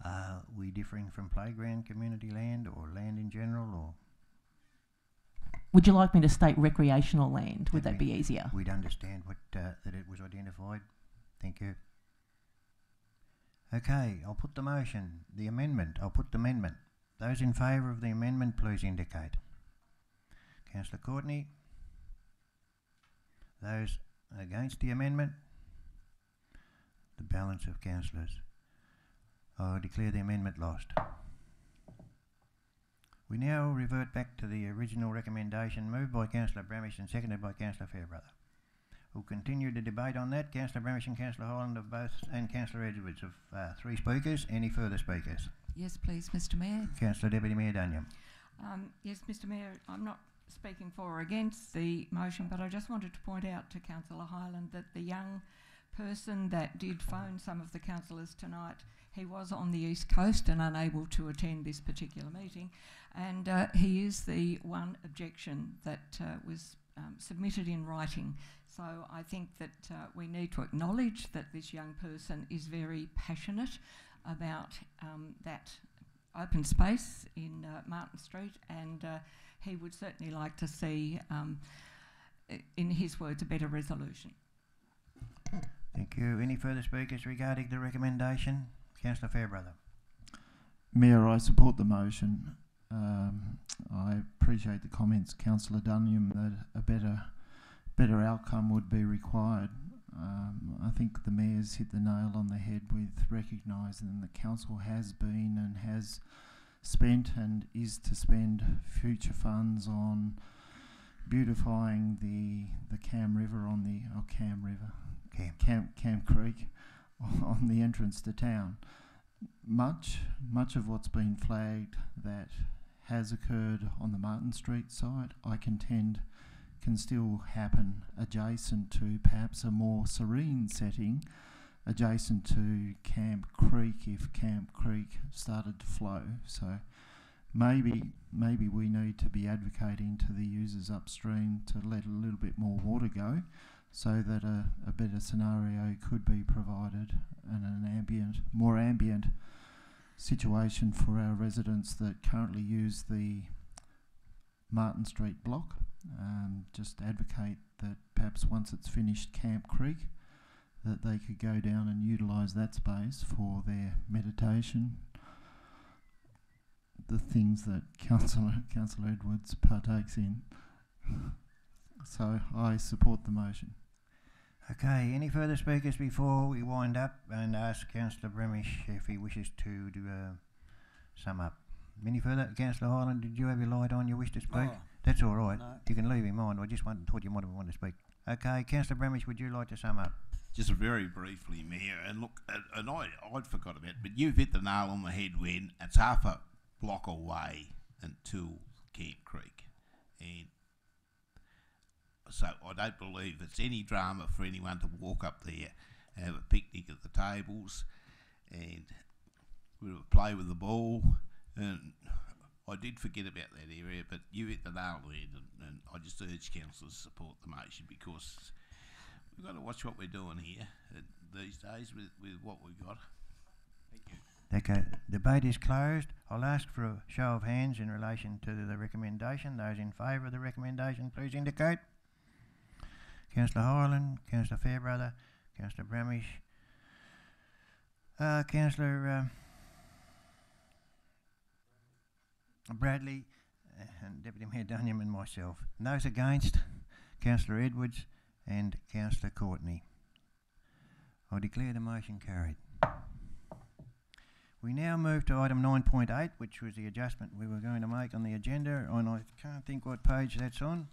Are we differing from playground community land or land in general, or...? Would you like me to state recreational land? Would that be easier? We'd understand what that it was identified. Thank you. Okay, I'll put the motion, the amendment. I'll put the amendment. Those in favour of the amendment, please indicate. Councillor Courtney. Those against the amendment? The balance of councillors. I declare the amendment lost. We now revert back to the original recommendation moved by Councillor Bramish and seconded by Councillor Fairbrother. We'll continue the debate on that. Councillor Bramish and Councillor Hyland of both, and Councillor Edwards of 3 speakers. Any further speakers? Yes, please, Mr Mayor. Councillor Deputy Mayor Daniel. Yes, Mr Mayor, I'm not speaking for or against the motion, but I just wanted to point out to Councillor Hyland that the young person that did phone some of the councillors tonight, he was on the East Coast and unable to attend this particular meeting, and he is the one objection that was submitted in writing. So I think that we need to acknowledge that this young person is very passionate about that open space in Martin Street, and he would certainly like to see, in his words, a better resolution. Thank you. Any further speakers regarding the recommendation? Councillor Fairbrother. Mayor, I support the motion. I appreciate the comments, Councillor Dunham, that a better outcome would be required. I think the Mayor's hit the nail on the head with recognising the council has been and has spent and is to spend future funds on beautifying the Cam River on the Camp Creek on the entrance to town. Much of what's been flagged that has occurred on the Martin Street side, I contend, can still happen adjacent to perhaps a more serene setting, adjacent to Camp Creek if Camp Creek started to flow. So maybe we need to be advocating to the users upstream to let a little bit more water go, so that a better scenario could be provided and an more ambient situation for our residents that currently use the Martin Street block. Just advocate that perhaps once it's finished Camp Creek, that they could go down and utilise that space for their meditation, the things that Councillor Edwards partakes in. So I support the motion. Okay, any further speakers before we wind up and ask Councillor Bremish if he wishes to sum up? Any further? Councillor Hyland, did you have your light on? You wish to speak? Oh, That's all right. no. You can leave him on. I just thought you might have wanted to speak. Okay, Councillor Bremish, would you like to sum up? Just very briefly, Mayor, and look, and I'd forgot about it, but you've hit the nail on the head when it's half a block away until Camp Creek. And so I don't believe it's any drama for anyone to walk up there and have a picnic at the tables and play with the ball. And I did forget about that area, but you hit the nail on the head, and I just urge councillors to support the motion, because we've got to watch what we're doing here these days with what we've got. Thank you. Okay, debate is closed. I'll ask for a show of hands in relation to the recommendation. Those in favour of the recommendation, please indicate. Councillor Hyland, Councillor Fairbrother, Councillor Bremish, Councillor Bradley, and Deputy Mayor Dunham and myself. And those against, Councillor Edwards and Councillor Courtney. I declare the motion carried. We now move to item 9.8, which was the adjustment we were going to make on the agenda, and I can't think what page that's on.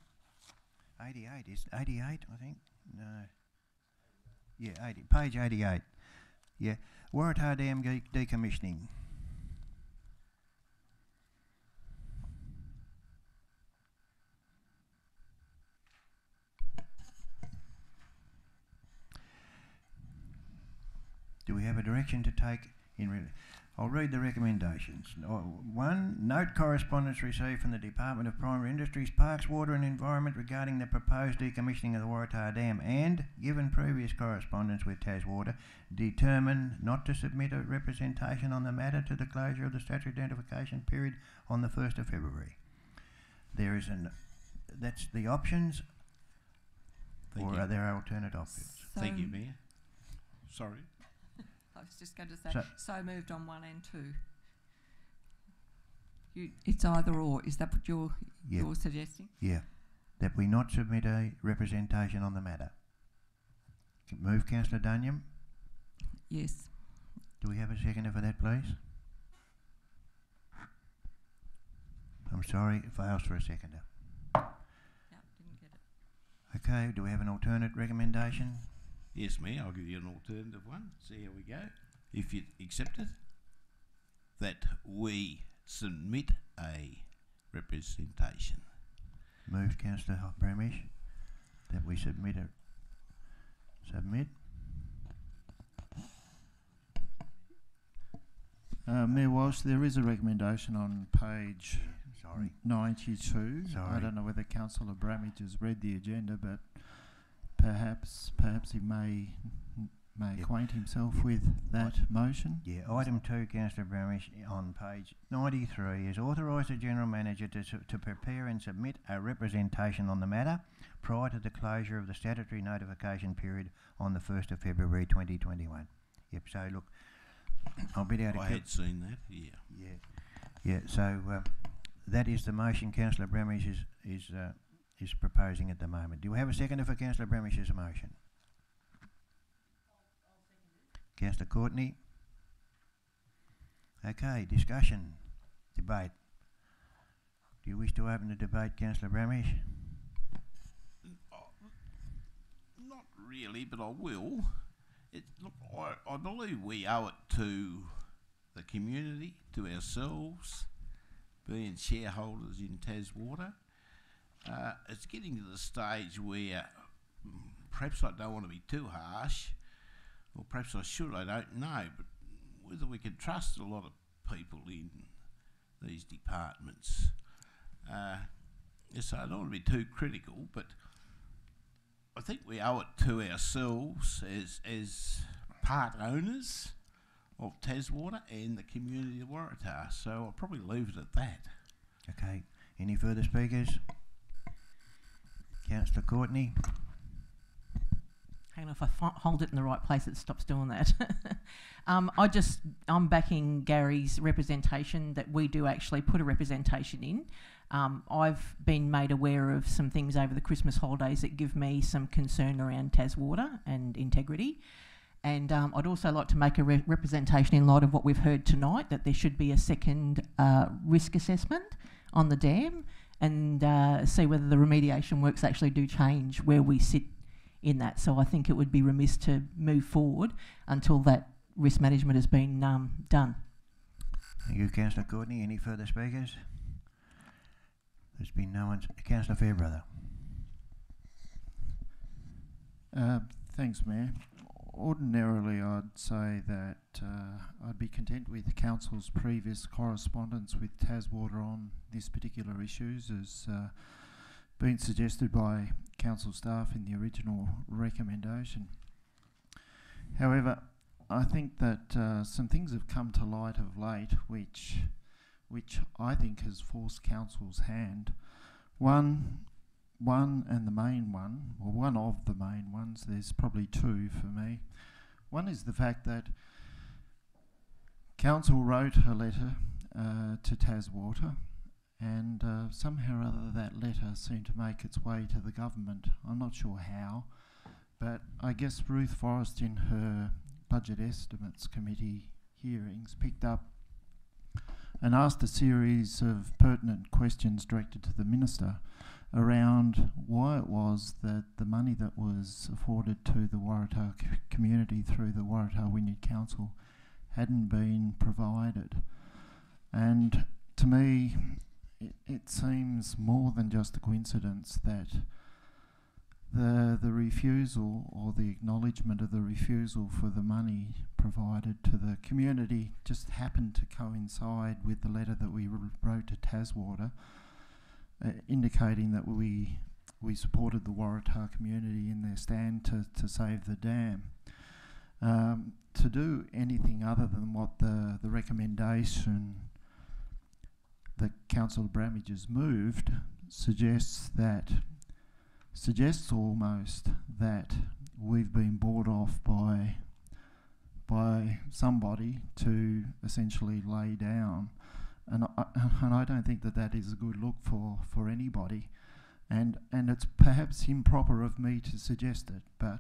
88, is it 88, I think? No. Yeah, 80, page 88. Yeah, Waratah Dam decommissioning. Do we have a direction to take in? I'll read the recommendations. 1. Note correspondence received from the Department of Primary Industries, Parks, Water and Environment regarding the proposed decommissioning of the Waratah Dam, and, given previous correspondence with TasWater, determine not to submit a representation on the matter to the closure of the statutory identification period on the 1st of February. There is that's the options, or are there alternate options? Thank you, Mayor. Sorry. I was just going to say, so moved on 1 and 2. It's either or. Is that what you're suggesting? Yeah, that we not submit a representation on the matter. Move, Councillor Dunham. Yes. Do we have a seconder for that, please? I'm sorry, it fails for a seconder. No, didn't get it. Okay, do we have an alternate recommendation? Yes, Mayor, I'll give you an alternative one. See how we go. If you accept it, that we submit a representation. Moved, Councillor Bremish, that we submit a... Submit? Mayor Walsh, there is a recommendation on page... So Sorry. 92. Sorry. I don't know whether Councillor Bramage has read the agenda, but perhaps he may acquaint himself with that motion. Yeah, item 2, Councillor Bramage, on page 93, is authorise the General Manager to prepare and submit a representation on the matter prior to the closure of the statutory notification period on the 1st of February 2021. Yep, so look, I'll be able to... I had seen that, yeah. Yeah, so that is the motion Councillor Bramage is proposing at the moment. Do we have a seconder for Councillor Bramage's motion? Councillor Courtney. Okay, discussion, debate. Do you wish to open the debate, Councillor Bramage? Not really, but I will. Look, I believe we owe it to the community, to ourselves, being shareholders in Taswater. It's getting to the stage where perhaps I don't want to be too harsh, or perhaps I should, I don't know, but whether we can trust a lot of people in these departments. So I don't want to be too critical, but I think we owe it to ourselves as part owners of Taswater and the community of Waratah. So I'll probably leave it at that. Okay, any further speakers? Councillor Courtney. Hang on, if I hold it in the right place, it stops doing that. I'm backing Gary's representation that we do actually put a representation in. I've been made aware of some things over the Christmas holidays that give me some concern around Taswater and integrity. And I'd also like to make a representation in light of what we've heard tonight, that there should be a second risk assessment on the dam and see whether the remediation works actually do change where we sit in that. So I think it would be remiss to move forward until that risk management has been done. Thank you, Councillor Courtney. Any further speakers? There's been no one. Councillor Fairbrother. Thanks, Mayor. Ordinarily, I'd say that I'd be content with Council's previous correspondence with Taswater on this particular issues, as been suggested by Council staff in the original recommendation. However, I think that some things have come to light of late which I think has forced Council's hand. One and the main one, or one of the main ones, there's probably two for me. One is the fact that Council wrote a letter to Taswater, and somehow or other that letter seemed to make its way to the government. I'm not sure how, but I guess Ruth Forrest in her Budget Estimates Committee hearings picked up and asked a series of pertinent questions directed to the Minister around why it was that the money that was afforded to the Waratah community through the Waratah Wynyard Council hadn't been provided. And to me, it seems more than just a coincidence that the refusal, or the acknowledgement of the refusal for the money provided to the community, just happened to coincide with the letter that we wrote to Taswater, indicating that we supported the Waratah community in their stand to save the dam. To do anything other than what the recommendation that Councillor Bramage has moved suggests almost that we've been bought off by somebody to essentially lay down. And I don't think that is a good look for anybody, and it's perhaps improper of me to suggest it, but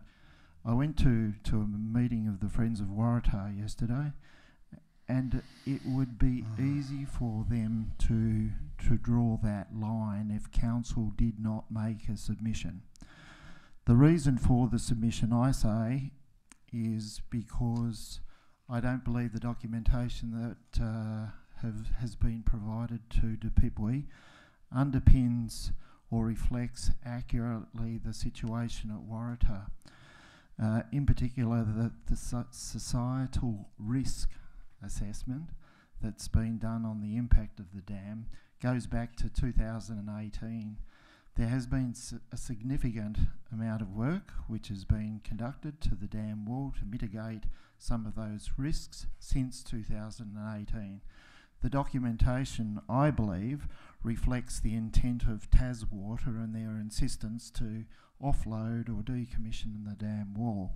I went to a meeting of the Friends of Waratah yesterday, and it would be easy for them to draw that line if Council did not make a submission. The reason for the submission, I say, is because I don't believe the documentation that has been provided to Dupipui underpins or reflects accurately the situation at Waratah. In particular, the societal risk assessment that's been done on the impact of the dam goes back to 2018. There has been a significant amount of work which has been conducted to the dam wall to mitigate some of those risks since 2018. The documentation, I believe, reflects the intent of Taswater and their insistence to offload or decommission the dam wall.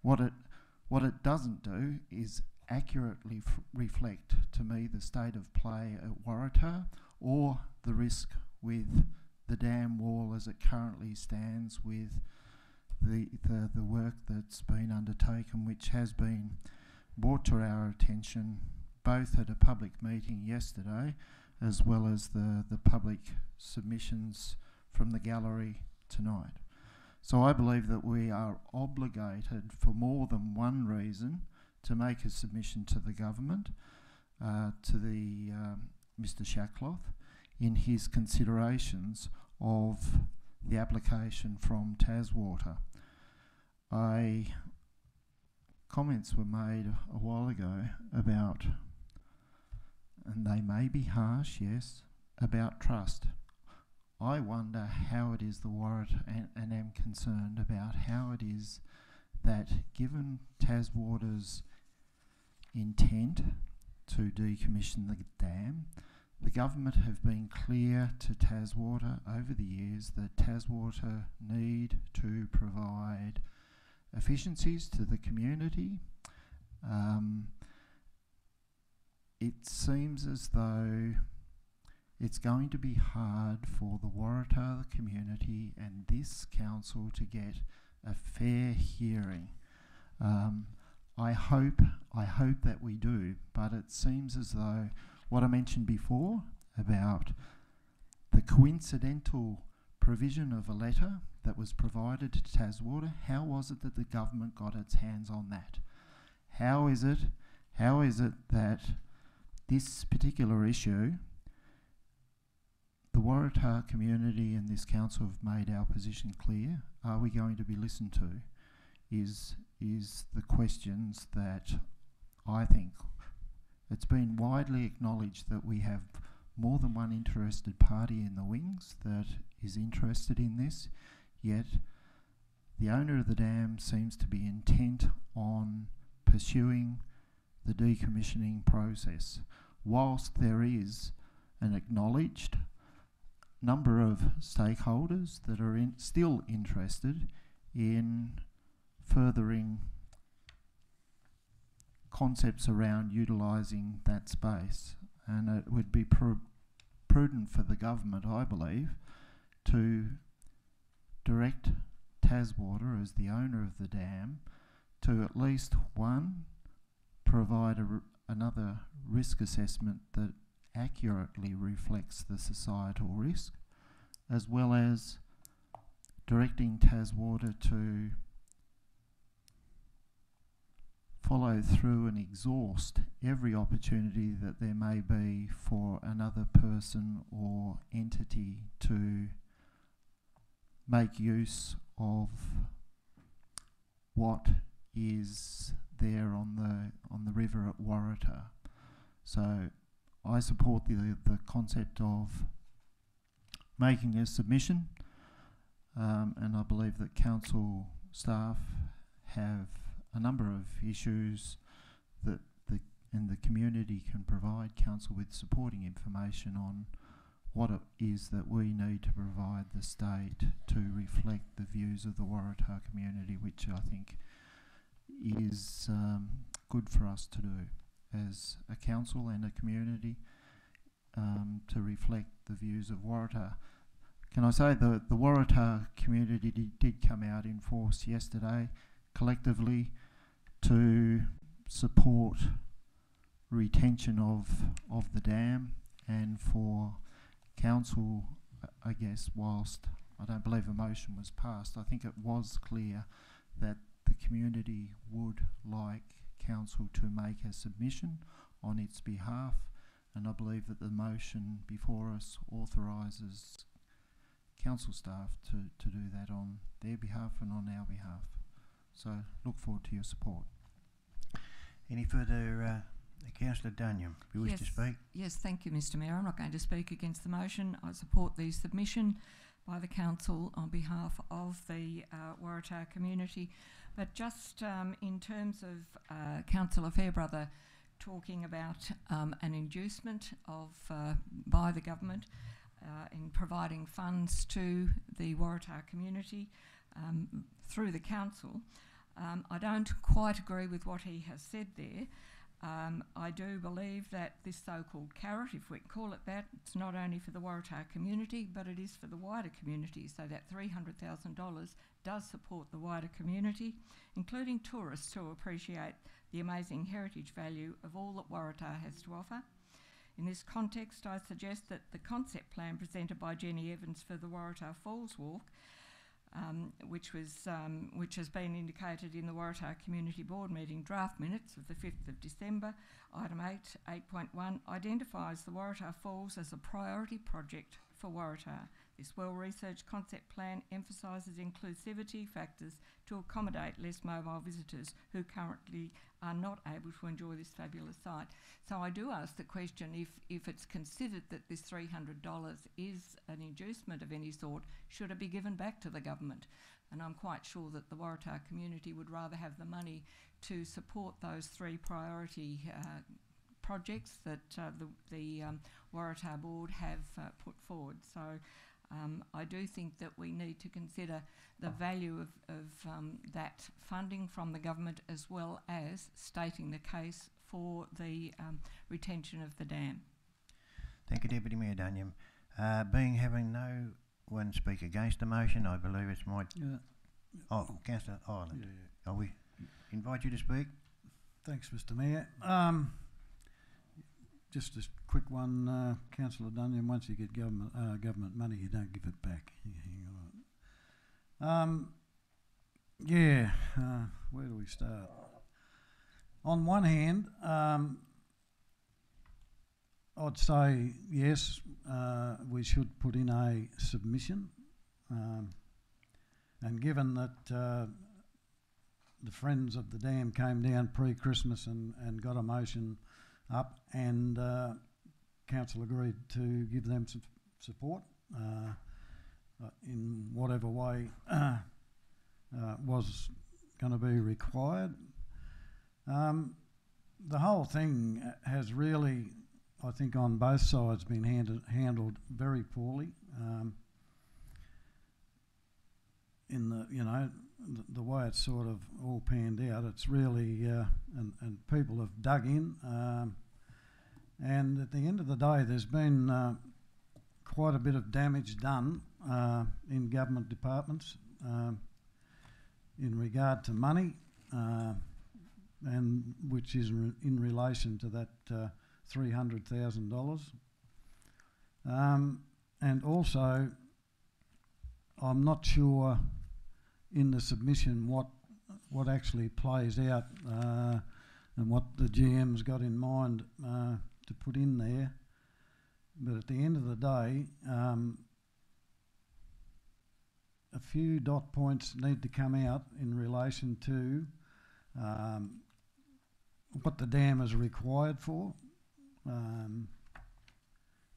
What it doesn't do is accurately reflect to me the state of play at Waratah or the risk with the dam wall as it currently stands, with the work that's been undertaken, which has been brought to our attention both at a public meeting yesterday as well as the public submissions from the gallery tonight. So I believe that we are obligated for more than one reason to make a submission to the government, to the Mr. Shackloth, in his considerations of the application from Taswater. Comments were made a while ago about, and they may be harsh, yes, about trust. I wonder how it is the Waratah, and am concerned about how it is that, given Taswater's intent to decommission the dam, the government have been clear to Taswater over the years that Taswater need to provide efficiencies to the community. It seems as though it's going to be hard for the Waratah community and this council to get a fair hearing. I hope that we do, but it seems as though what I mentioned before about the coincidental provision of a letter that was provided to Taswater, how was it that the government got its hands on that? How is it that this particular issue, the Waratah community and this council have made our position clear? Are we going to be listened to? Is the questions that I think it's been widely acknowledged that we have more than one interested party in the wings that is interested in this, yet the owner of the dam seems to be intent on pursuing the decommissioning process, whilst there is an acknowledged number of stakeholders that are still interested in furthering concepts around utilising that space. And it would be prudent for the government, I believe, to direct Taswater as the owner of the dam to at least, one, provide another risk assessment that accurately reflects the societal risk, as well as directing Taswater to follow through and exhaust every opportunity that there may be for another person or entity to make use of what is there on the river at Waratah. So I support the concept of making a submission, and I believe that council staff have a number of issues that the community can provide council with supporting information on what it is that we need to provide the state to reflect the views of the Waratah community, which I think is good for us to do as a council and a community, to reflect the views of Waratah. Can I say the Waratah community did come out in force yesterday collectively to support retention of the dam, and for council, I guess, whilst I don't believe a motion was passed, I think it was clear that the community would like council to make a submission on its behalf, and I believe that the motion before us authorises council staff to do that on their behalf and on our behalf. So look forward to your support. Any further Councillor Dunyam, if you wish to speak. Yes, thank you, Mr Mayor. I'm not going to speak against the motion. I support the submission by the Council on behalf of the Waratah community. But just in terms of Councillor Fairbrother talking about an inducement of by the government in providing funds to the Waratah community through the Council, I don't quite agree with what he has said there. I do believe that this so-called carrot, if we call it that, it's not only for the Waratah community, but it is for the wider community, so that $300,000 does support the wider community, including tourists who appreciate the amazing heritage value of all that Waratah has to offer. In this context, I suggest that the concept plan presented by Jenny Evans for the Waratah Falls Walk, which has been indicated in the Waratah Community Board meeting draft minutes of the 5th of December, item 8.1, identifies the Waratah Falls as a priority project for Waratah. This well-researched concept plan emphasises inclusivity factors to accommodate less mobile visitors who currently are not able to enjoy this fabulous site. So I do ask the question, if it's considered that this $300 is an inducement of any sort, should it be given back to the government? And I'm quite sure that the Waratah community would rather have the money to support those three priority projects that the Waratah Board have put forward. So I do think that we need to consider the value of that funding from the government, as well as stating the case for the retention of the dam. Thank you, Deputy Mayor Dunyam. Having no one speak against the motion, I believe it's my... Councillor Ireland. Yeah. We invite you to speak. Thanks, Mr Mayor. Just a quick one, Councillor Dunyam, once you get government money, you don't give it back. Where do we start? On one hand, I'd say yes, we should put in a submission, and given that the Friends of the Dam came down pre-Christmas and got a motion up, and Council agreed to give them some support in whatever way was going to be required. The whole thing has really, I think, on both sides been handled very poorly. In the way it's sort of all panned out, it's really and people have dug in, and at the end of the day, there's been quite a bit of damage done in government departments in regard to money, and which is in relation to that $300,000, and also I'm not sure in the submission what actually plays out and what the GM's got in mind to put in there. But at the end of the day, a few dot points need to come out in relation to what the dam is required for. And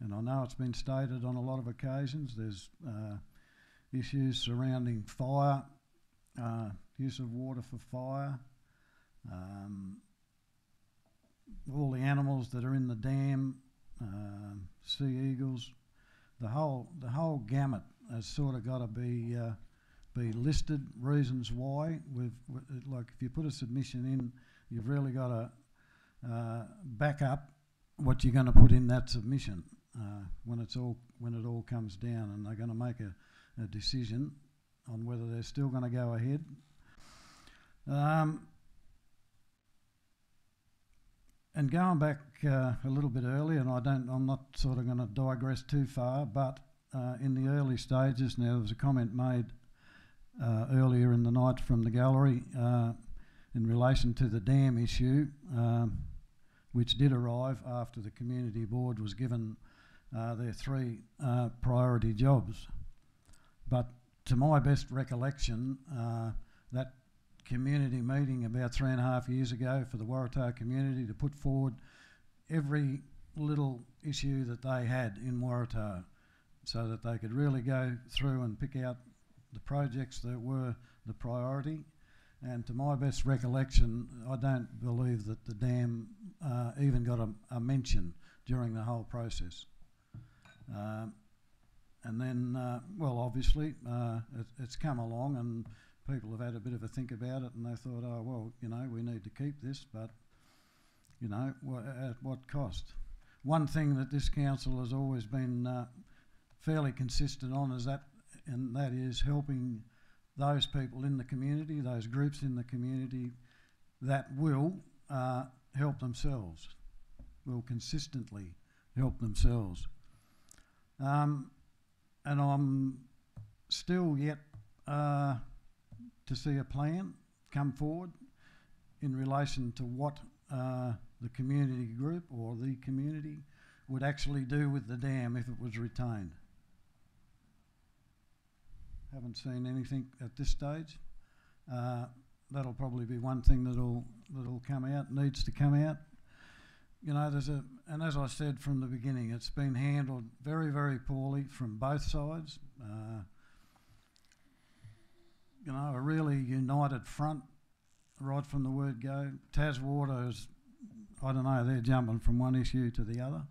I know it's been stated on a lot of occasions, there's issues surrounding fire, use of water for fire, all the animals that are in the dam, sea eagles, the whole gamut has sort of got to be listed, reasons why. Like if you put a submission in, you've really got to back up what you're going to put in that submission when it all comes down, and they're going to make a decision on whether they're still going to go ahead. And going back a little bit earlier, and I'm not sort of going to digress too far, but in the early stages, now there was a comment made earlier in the night from the gallery in relation to the dam issue, which did arrive after the community board was given their three priority jobs. But to my best recollection, that community meeting about 3.5 years ago for the Waratah community to put forward every little issue that they had in Waratah, so that they could really go through and pick out the projects that were the priority. And to my best recollection, I don't believe that the dam even got a mention during the whole process. And then, well, obviously, it's come along and people have had a bit of a think about it, and they thought, oh, well, you know, we need to keep this, but, you know, at what cost? One thing that this council has always been fairly consistent on is that, and that is helping those people in the community, those groups in the community that will help themselves, will consistently help themselves. And I'm still yet to see a plan come forward in relation to what the community group or the community would actually do with the dam if it was retained. Haven't seen anything at this stage. That'll probably be one thing that'll come out, needs to come out. You know, and as I said from the beginning, it's been handled very, very poorly from both sides. You know, a really united front right from the word go. Taswater is, I don't know, they're jumping from one issue to the other.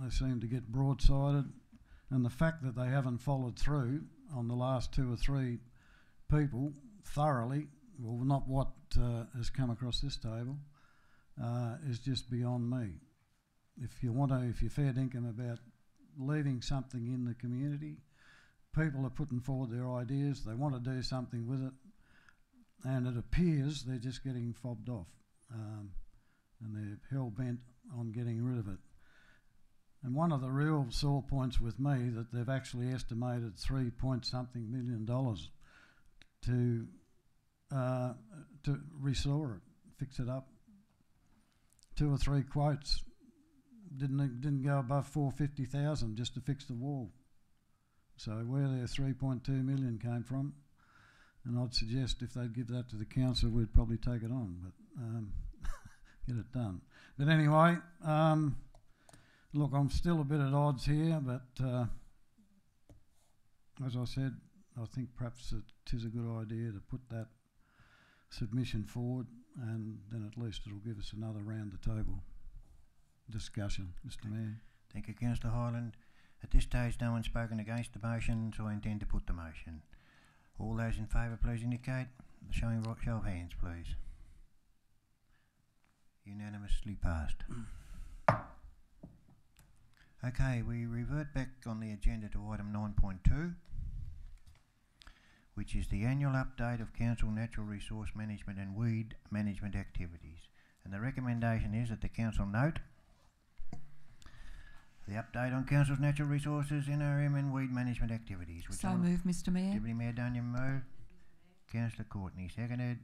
They seem to get broadsided. And the fact that they haven't followed through on the last 2 or 3 people thoroughly, well, not what has come across this table, is just beyond me. If you're fair dinkum about leaving something in the community, people are putting forward their ideas, they want to do something with it, and it appears they're just getting fobbed off, and they're hell-bent on getting rid of it. And one of the real sore points with me that they've actually estimated $3-point-something million to restore it, fix it up. 2 or 3 quotes didn't go above $450,000 just to fix the wall. So where their 3.2 million came from, and I'd suggest if they'd give that to the council, we'd probably take it on, but get it done. But anyway, look, I'm still a bit at odds here, but as I said, I think perhaps it is a good idea to put that submission forward, and then at least it'll give us another round the table discussion, Mr. Mayor. Thank you, Councillor Hyland. At this stage, no one's spoken against the motion, so I intend to put the motion. All those in favour, please indicate. Showing right show of hands, please. Unanimously passed. Okay, we revert back on the agenda to item 9.2, which is the annual update of Council natural resource management and weed management activities. And the recommendation is that the Council note the update on Council's natural resources, NRM and weed management activities. So moved, Mr. Mayor. Deputy Mayor Duniam moved. Councillor Courtney seconded.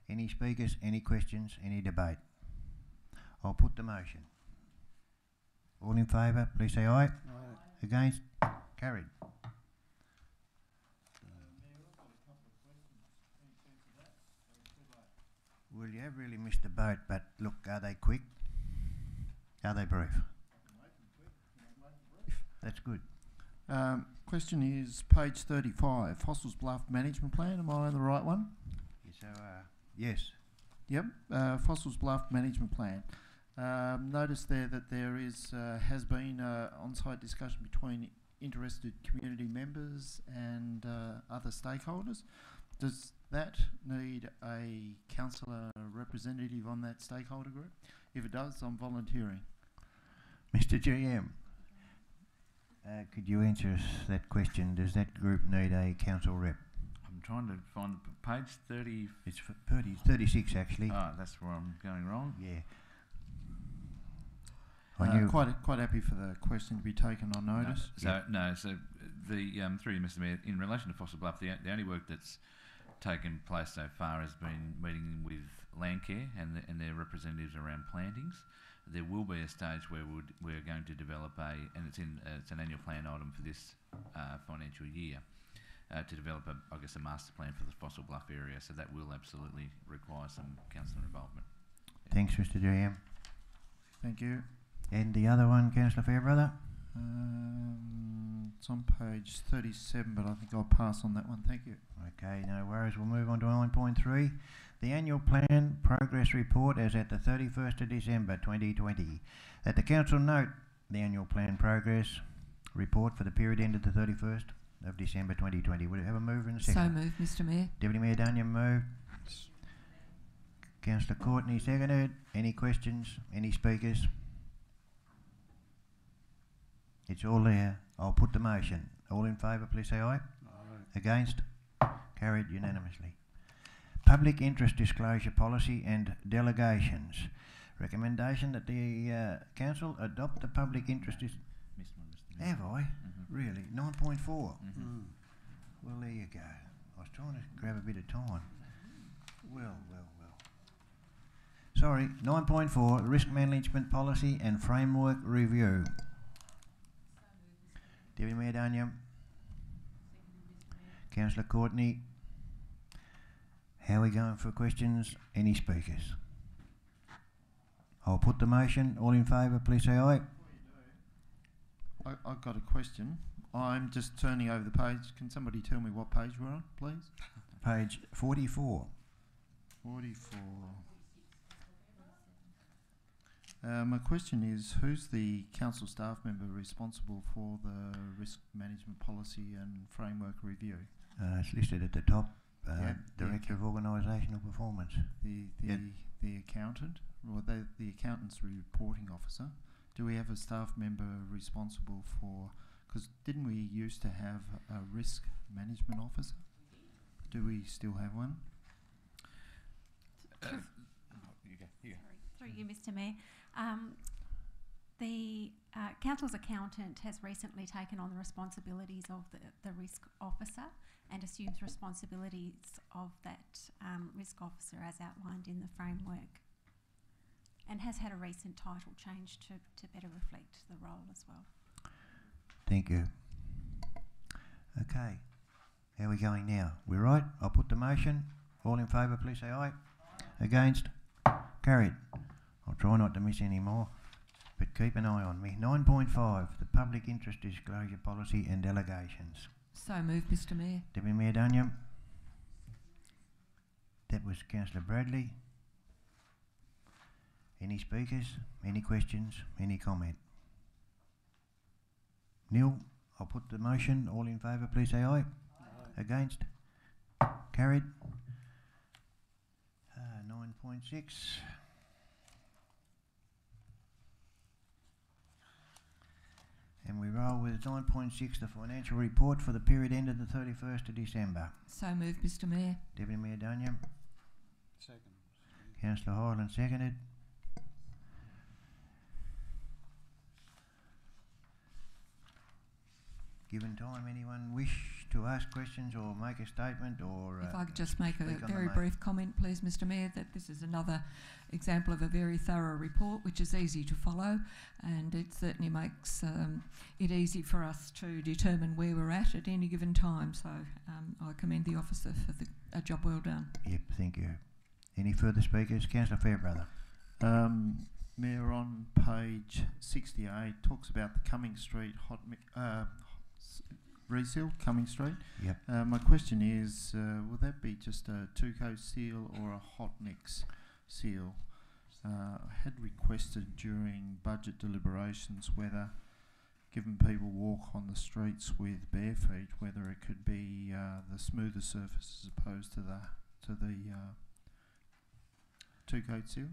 Any speakers, any questions, any debate? I'll put the motion. All in favour, please say aye. Aye. Against? Carried. Well, you have really missed the boat, but look, are they quick? Are they brief? That's good. Question is page 35, Fossils Bluff Management Plan. Am I on the right one? So, yes. Yep, Fossils Bluff Management Plan. Notice there that there is has been on-site discussion between interested community members and other stakeholders. Does that need a councillor representative on that stakeholder group? If it does, I'm volunteering. Mr. GM, could you answer us that question? Does that group need a council rep? I'm trying to find page 30. It's 36 actually. Oh, that's where I'm going wrong. Yeah. Quite happy for the question to be taken on notice. So the through you, Mr. Mayor, in relation to Fossil Bluff, the only work that's taken place so far has been meeting with Landcare and their representatives around plantings. There will be a stage where we're going to develop and it's an annual plan item for this financial year to develop a master plan for the Fossil Bluff area. So that will absolutely require some councillor involvement. Thanks, Mr. GM. Thank you. And the other one, Councillor Fairbrother? It's on page 37, but I think I'll pass on that one. Thank you. Okay, no worries. We'll move on to 9.3. The annual plan progress report as at the 31st of December 2020. That the council note the annual plan progress report for the period ended the 31st of December 2020. Would it have a mover and a second? So moved, Mr Mayor. Deputy Mayor Dunyan moved. Councillor Courtney seconded. Any questions? Any speakers? It's all there. I'll put the motion. All in favour, please say aye. Against? Carried unanimously. Public interest disclosure policy and delegations. Recommendation that the council adopt the public interest Missed one, Mr. Mayor. Have I? Really? 9.4? Well, there you go. I was trying to grab a bit of time. Well. Sorry, 9.4, risk management policy and framework review. Deputy Mayor Dunyan. Councillor Courtney. How are we going for questions? Any speakers? I'll put the motion. All in favour, please say aye. I've got a question. I'm just turning over the page. Can somebody tell me what page we're on, please? Page 44. 44. My question is, who's the council staff member responsible for the risk management policy and framework review? It's listed at the top. Yeah, Director of Organisational Performance. The accountant, or the accountant's reporting officer. Do we have a staff member responsible for? Because didn't we used to have a risk management officer? Do we still have one? You go. Through you, Mr. Mayor. The council's accountant has recently taken on the responsibilities of the risk officer and assumes responsibilities of that risk officer as outlined in the framework, and has had a recent title change to better reflect the role as well. Thank you. Okay. How are we going now? We're right. I'll put the motion. All in favour, please say aye. Against? Carried. I'll try not to miss any more, but keep an eye on me. 9.5, the public interest disclosure policy and delegations. So moved, Mr Mayor. Deputy Mayor Dunyan. That was Councillor Bradley. Any speakers? Any questions? Any comment? Neil, I'll put the motion. All in favour, please say aye. Against? Carried. 9.6. And we roll with 9.6, the financial report for the period ended the 31st of December. So moved, Mr Mayor. Deputy Mayor Dunyan. Second. Councillor Hyland seconded. Given time, anyone wish to ask questions or make a statement or... If I could just make a speak on the very matter. brief comment, please, Mr Mayor, that this is another example of a very thorough report which is easy to follow, and it certainly makes it easy for us to determine where we're at any given time. So I commend the officer for a job well done. Yep, thank you. Any further speakers? Councillor Fairbrother. Mayor, on page 68 talks about the Cumming Street reseal, Cumming Street. Yep. My question is, will that be just a two-coat seal or a hot mix seal? I had requested during budget deliberations whether, given people walk on the streets with bare feet, whether it could be the smoother surface as opposed to the two-coat seal.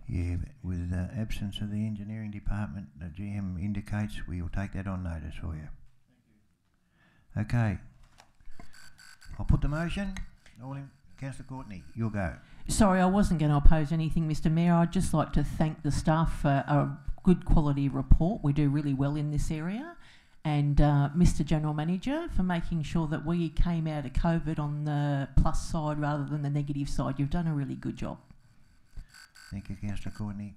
Yeah, with absence of the engineering department, the GM indicates we will take that on notice for you. Thank you. Okay. I'll put the motion. All in. Councillor Courtney, you'll go. Sorry, I wasn't going to oppose anything, Mr Mayor. I'd just like to thank the staff for a good quality report. We do really well in this area. And Mr General Manager for making sure that we came out of COVID on the plus side rather than the negative side. You've done a really good job. Thank you, Councillor Courtney.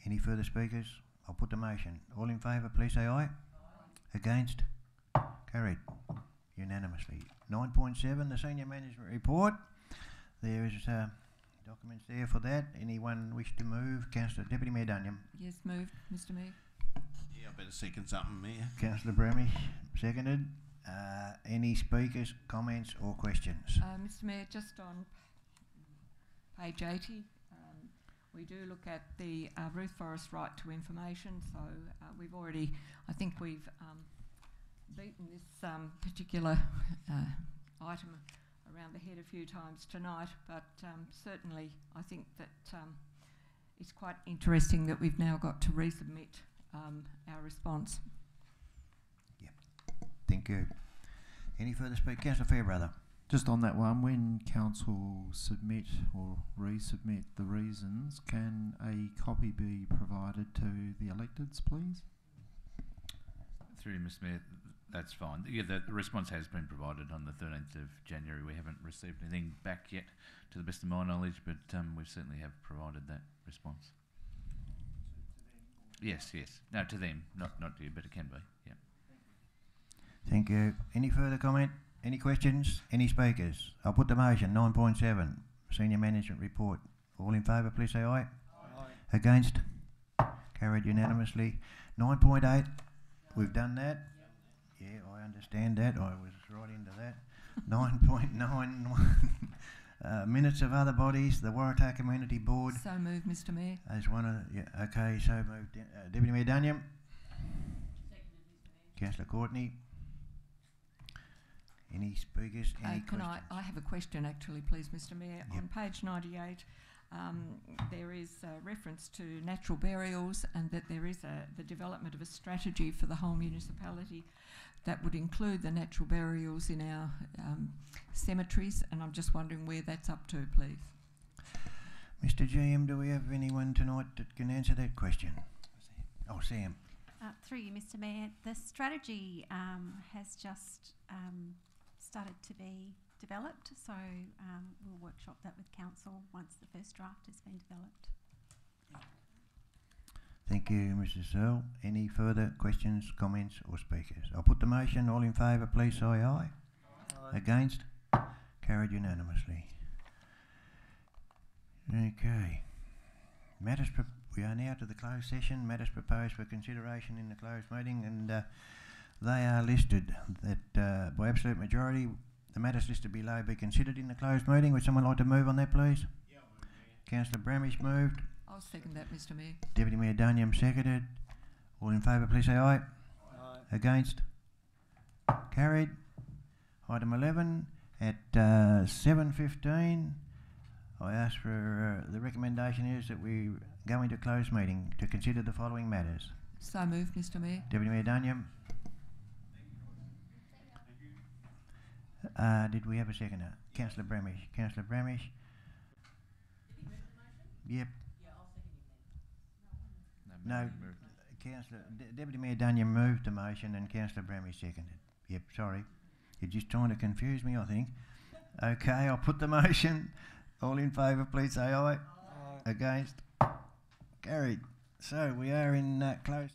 Any further speakers? I'll put the motion. All in favour, please say aye. Against? Carried. Unanimously. 9.7, the Senior Management Report. There is Documents there for that. Anyone wish to move? Councillor Deputy Mayor Duniam. Yes, moved, Mr Mayor. Yeah, I better second something, Mayor. Councillor Bramish, seconded. Any speakers, comments or questions? Mr Mayor, just on page 80, we do look at the Ruth Forest right to information, so we've already, I think we've beaten this particular item around the head a few times tonight, but certainly I think that it's quite interesting that we've now got to resubmit our response. Thank you. Any further speak? Councillor Fairbrother. Just on that one, when council submit or resubmit the reasons, can a copy be provided to the electeds, please? Through you, Mr Mayor, that's fine. Yeah, the response has been provided on the 13th of January. We haven't received anything back yet, to the best of my knowledge, but we certainly have provided that response. Yes. No, to them, not to you, but it can be. Yeah. Thank you. Any further comment? Any questions? Any speakers? I'll put the motion. 9.7, Senior Management Report. All in favour, please say aye. Aye. Against? Carried unanimously. 9.8, we've done that. Yeah, I understand that. I was right into that. 9.91, minutes of other bodies. The Waratah Community Board. So moved, Mr Mayor. As one of, yeah, okay, so moved. Deputy Mayor Duniam. Councillor Courtney. Any speakers? Any Can questions? I have a question actually, please, Mr Mayor. Yep. On page 98, there is a reference to natural burials and that there is the development of a strategy for the whole municipality that would include the natural burials in our cemeteries, and I'm just wondering where that's up to, please. Mr GM, do we have anyone tonight that can answer that question? Oh, Sam. Through you, Mr Mayor, the strategy has just started to be developed, so we'll workshop that with council once the first draft has been developed. Thank you, Mrs Searle. Any further questions, comments or speakers? I'll put the motion. All in favour, please say aye. Aye. Against? Carried unanimously. Okay. We are now to the closed session. Matters proposed for consideration in the closed meeting, and they are listed that by absolute majority, the matters listed below be considered in the closed meeting. Would someone like to move on that, please? Yeah, Councillor Bramish moved. I'll second that, Mr Mayor. Deputy Mayor Duniam seconded. All in favour, please say aye. Aye. Against? Carried. Item 11 at 7:15. I ask for the recommendation is that we go into closed meeting to consider the following matters. So moved, Mr Mayor. Deputy Mayor Duniam. Did we have a seconder? Councillor Bramish. Councillor Bramish. Yep. No, Councillor Deputy Mayor Duniam moved the motion and Councillor Bramish seconded. Yep, sorry. You're just trying to confuse me, I think. Okay, I'll put the motion. All in favour, please say aye. Aye. Against? Carried. So we are in close.